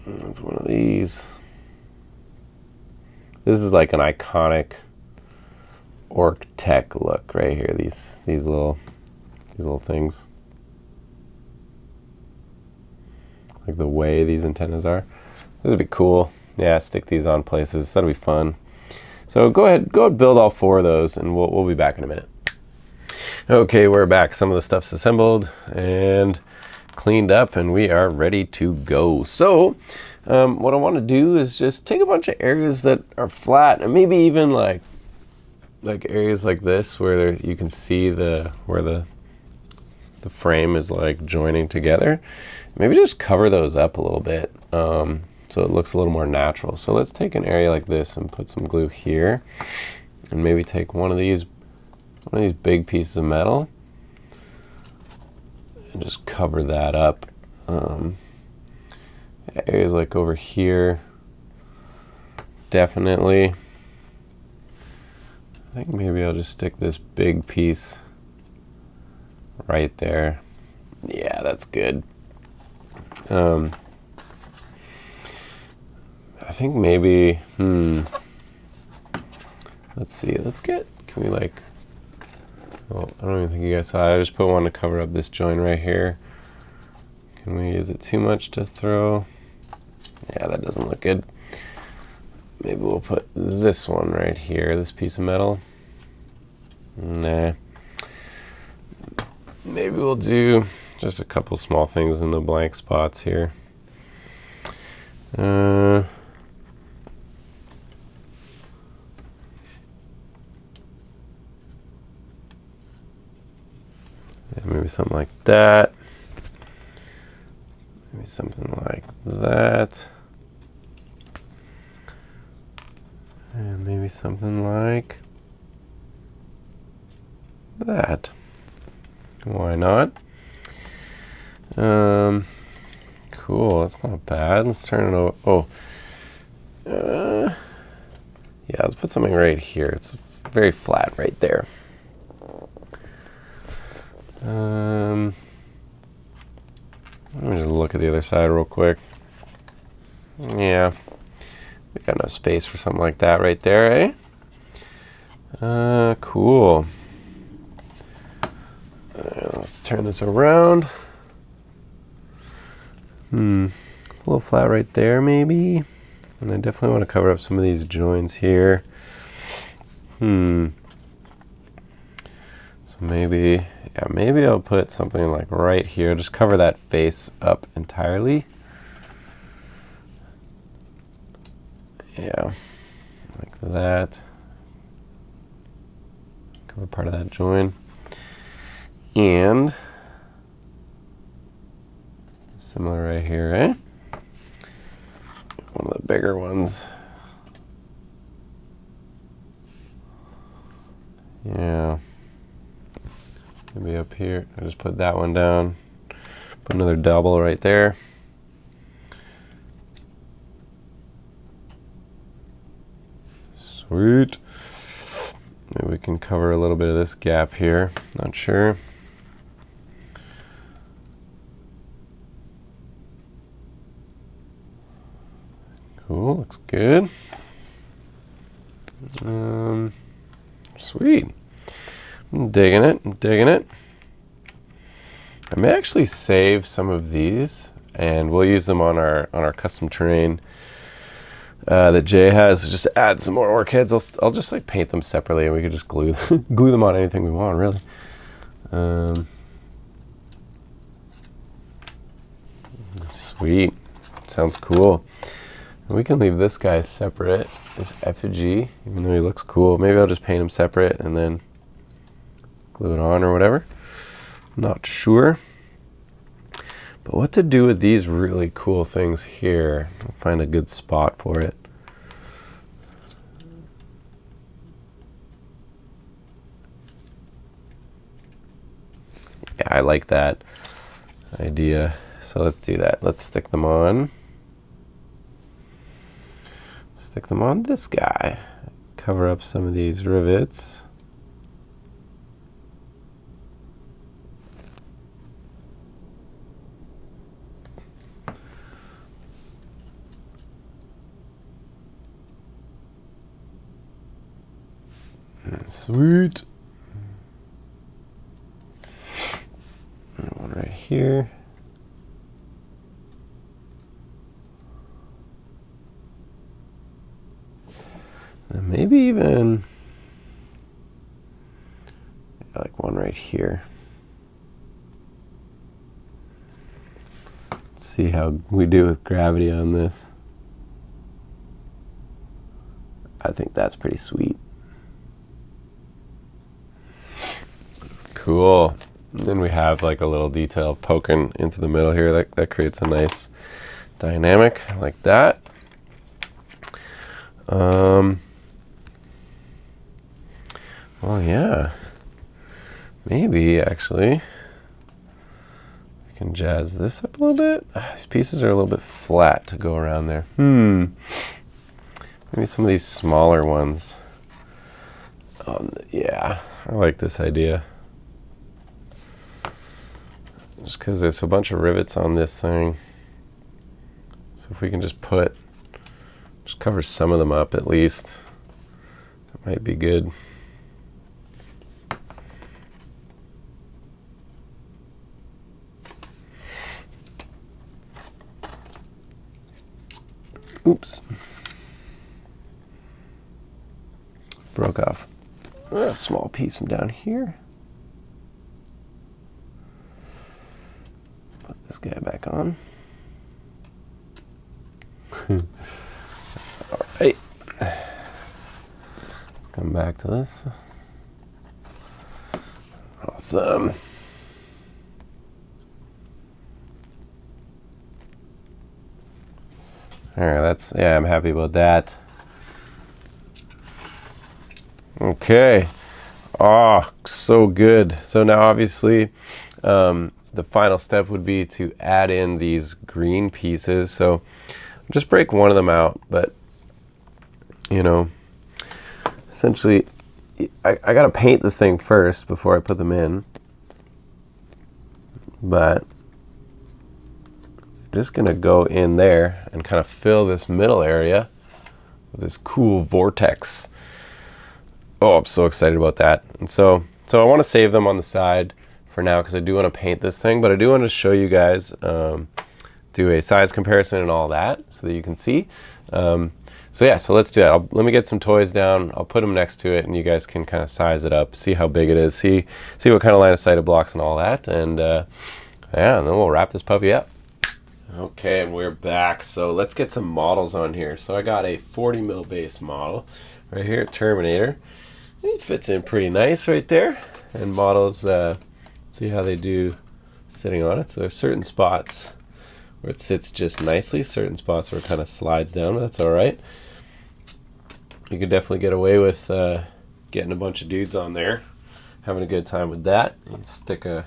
That's one of these. This is like an iconic Orc Tech look right here. These little things. Like the way these antennas are. This would be cool. Yeah, stick these on places. That'll be fun. So go ahead, build all 4 of those, and we'll be back in a minute. Okay, we're back. Some of the stuff's assembled and cleaned up, and we are ready to go. So what I want to do is just take a bunch of areas that are flat, and maybe even like areas like this where you can see where the frame is like joining together. Maybe just cover those up a little bit so it looks a little more natural. So let's take an area like this and put some glue here, and maybe take one of these big pieces of metal and just cover that up. Areas like over here, definitely. I think maybe I'll just stick this big piece right there. Yeah, that's good. I think maybe, let's see, can we like, well, I don't even think you guys saw it. I just put one to cover up this joint right here. Is it too much to throw? Yeah, that doesn't look good. Maybe we'll put this one right here, this piece of metal. Nah. Maybe we'll do just a couple small things in the blank spots here. Maybe something like that. Maybe something like that. And maybe something like that. Why not? Cool, that's not bad. Let's turn it over. Yeah, let's put something right here. It's very flat right there. Let me just look at the other side real quick. Yeah, we got enough space for something like that right there, eh? Cool. Let's turn this around. It's a little flat right there, maybe. And I definitely want to cover up some of these joints here. So maybe I'll put something like right here. Just cover that face up entirely. Yeah, like that. Cover part of that joint. And similar right here, eh? One of the bigger ones. Yeah. Maybe up here. I just put that one down. Put another double right there. Sweet. Maybe we can cover a little bit of this gap here. Not sure. Cool, looks good. Sweet. I'm digging it. I may actually save some of these and we'll use them on our custom terrain that Jay has. Just add some more orc heads. I'll just like paint them separately, and we could just glue glue them on anything we want, really. Sweet, sounds cool. We can leave this guy separate, this effigy, even though he looks cool. Maybe I'll just paint him separate and then glue it on or whatever. Not sure. But what to do with these really cool things here? I'll find a good spot for it. Yeah, I like that idea. So let's do that. Let's stick them on. Stick them on this guy. Cover up some of these rivets. Sweet. And one right here. And maybe even like one right here. Let's see how we do with gravity on this. I think that's pretty sweet. Cool. And then we have like a little detail poking into the middle here. That creates a nice dynamic like that. Well, yeah. Maybe actually I can jazz this up a little bit. These pieces are a little bit flat to go around there. Maybe some of these smaller ones. Yeah, I like this idea. Just because there's a bunch of rivets on this thing. So if we can just cover some of them up at least, that might be good. Oops. Broke off a small piece from down here. Put this guy back on. All right. Let's come back to this. Awesome. All right, yeah, I'm happy about that. Okay. Oh, so good. So now obviously the final step would be to add in these green pieces. So just break one of them out, but you know, essentially I gotta paint the thing first before I put them in. But I'm just gonna go in there and kind of fill this middle area with this cool vortex. Oh, I'm so excited about that. And so I want to save them on the side for now because I do want to paint this thing, but I do want to show you guys, do a size comparison and all that so that you can see. So yeah, so let's do that. Let me get some toys down. I'll put them next to it and you guys can kind of size it up, see how big it is, see what kind of line of sight it blocks and all that. And yeah, and then we'll wrap this puppy up. Okay, and we're back. So let's get some models on here. So I got a 40 mil base model right here, Terminator. It fits in pretty nice right there. And models, see how they do sitting on it. So there's certain spots where it sits just nicely, certain spots where it kind of slides down, but that's all right. You could definitely get away with getting a bunch of dudes on there, having a good time with that. You stick a,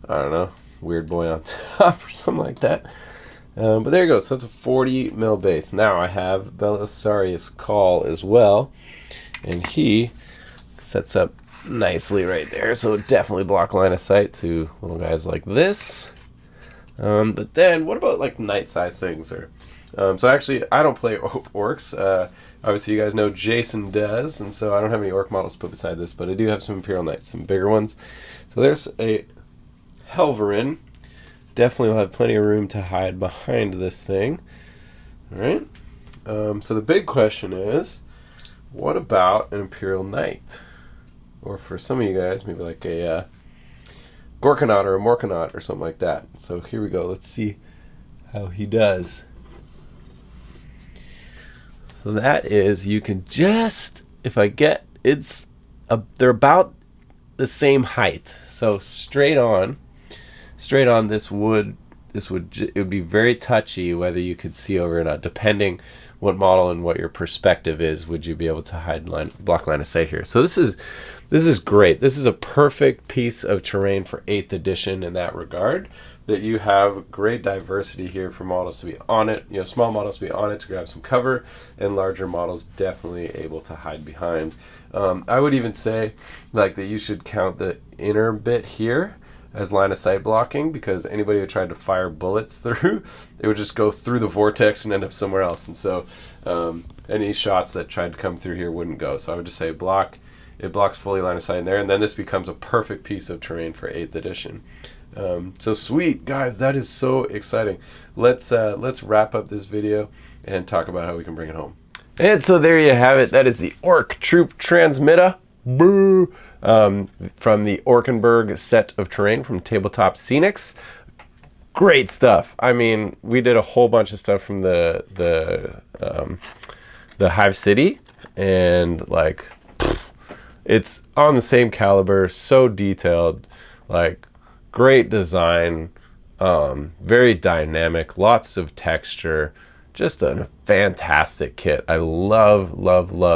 I don't know, weird boy on top or something like that. But there you go. So it's a 40 mil base. Now I have Belisarius Call as well, and he sets up nicely right there. So definitely block line of sight to little guys like this. But then what about like knight size things? Or so actually I don't play orcs. Obviously you guys know Jason does, and so I don't have any orc models put beside this, but I do have some Imperial Knights, some bigger ones. So there's a Helverin definitely will have plenty of room to hide behind this thing. All right. So the big question is, what about an Imperial Knight? Or for some of you guys, maybe like a Gorkanaut or a Morkanaut or something like that. So here we go. Let's see how he does. So that is, you can just, if I get, they're about the same height. So straight on this would, it would be very touchy whether you could see over or not, depending what model and what your perspective is. Would you be able to hide block line of sight here? So this is great. This is a perfect piece of terrain for 8th edition in that regard, that you have great diversity here for models to be on it, small models to be on it to grab some cover, and larger models definitely able to hide behind. I would even say like that you should count the inner bit here as line of sight blocking, because anybody who tried to fire bullets through, it would just go through the vortex and end up somewhere else. And so any shots that tried to come through here wouldn't go. So I would just say block. It blocks fully line of sight in there, and then this becomes a perfect piece of terrain for 8th edition. So sweet, guys, that is so exciting. Let's wrap up this video and talk about how we can bring it home. And so there you have it. That is the Ork Troop Transmitta. Boo! From the Orkenburg set of terrain from Tabletop Scenics. Great stuff. I mean, we did a whole bunch of stuff from the Hive City, and like, it's on the same caliber, so detailed, like great design, very dynamic, lots of texture, just a fantastic kit. I love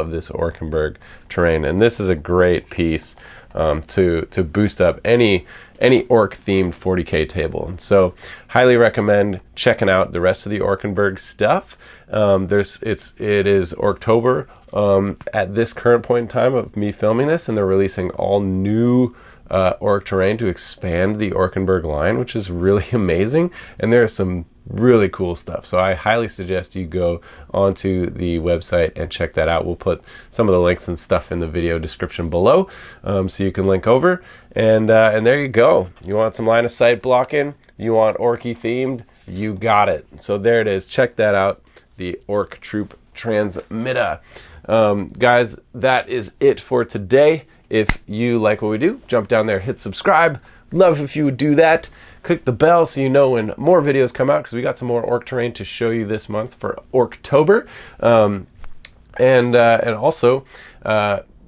this Orkenburg terrain, and this is a great piece to boost up any orc themed 40k table. And so highly recommend checking out the rest of the Orkenburg stuff. It is October at this current point in time of me filming this, and they're releasing all new orc terrain to expand the Orkenburg line, which is really amazing. And there's some really cool stuff. So I highly suggest you go onto the website and check that out. We'll put some of the links and stuff in the video description below, so you can link over. And there you go. You want some line of sight blocking? You want orky themed? You got it. So there it is. Check that out. The Ork Troop Transmitta. Guys, that is it for today. If you like what we do, jump down there, hit subscribe. Love if you would do that. Click the bell so you know when more videos come out, because we got some more orc terrain to show you this month for Orktober. And also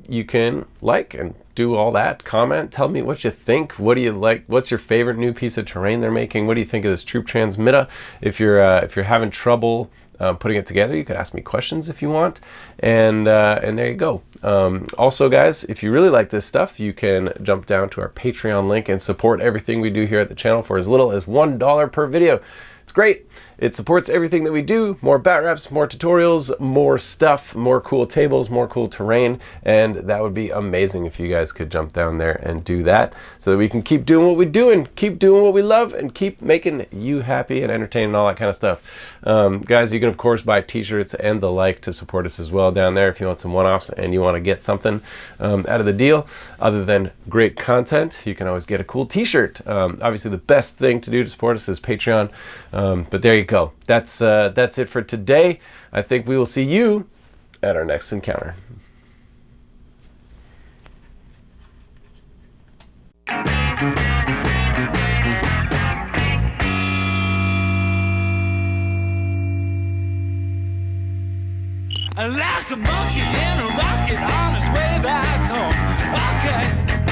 you can like and do all that, comment, tell me what you think. What do you like? What's your favorite new piece of terrain they're making? What do you think of this Troop Transmitta? If you're having trouble putting it together, you could ask me questions if you want, and there you go. Also, guys, if you really like this stuff, you can jump down to our Patreon link and support everything we do here at the channel for as little as $1 per video. It's great. It supports everything that we do. More bat wraps, more tutorials, more stuff, more cool tables, more cool terrain, and that would be amazing if you guys could jump down there and do that, so that we can keep doing what we do and keep doing what we love and keep making you happy and entertaining and all that kind of stuff. Guys, you can of course buy t-shirts and the like to support us as well down there if you want some one-offs and you want to get something out of the deal. Other than great content, you can always get a cool t-shirt. Obviously the best thing to do to support us is Patreon, but there you go. That's it for today. I think we will see you at our next encounter. Like a monkey in a rocket on his way back home. Okay.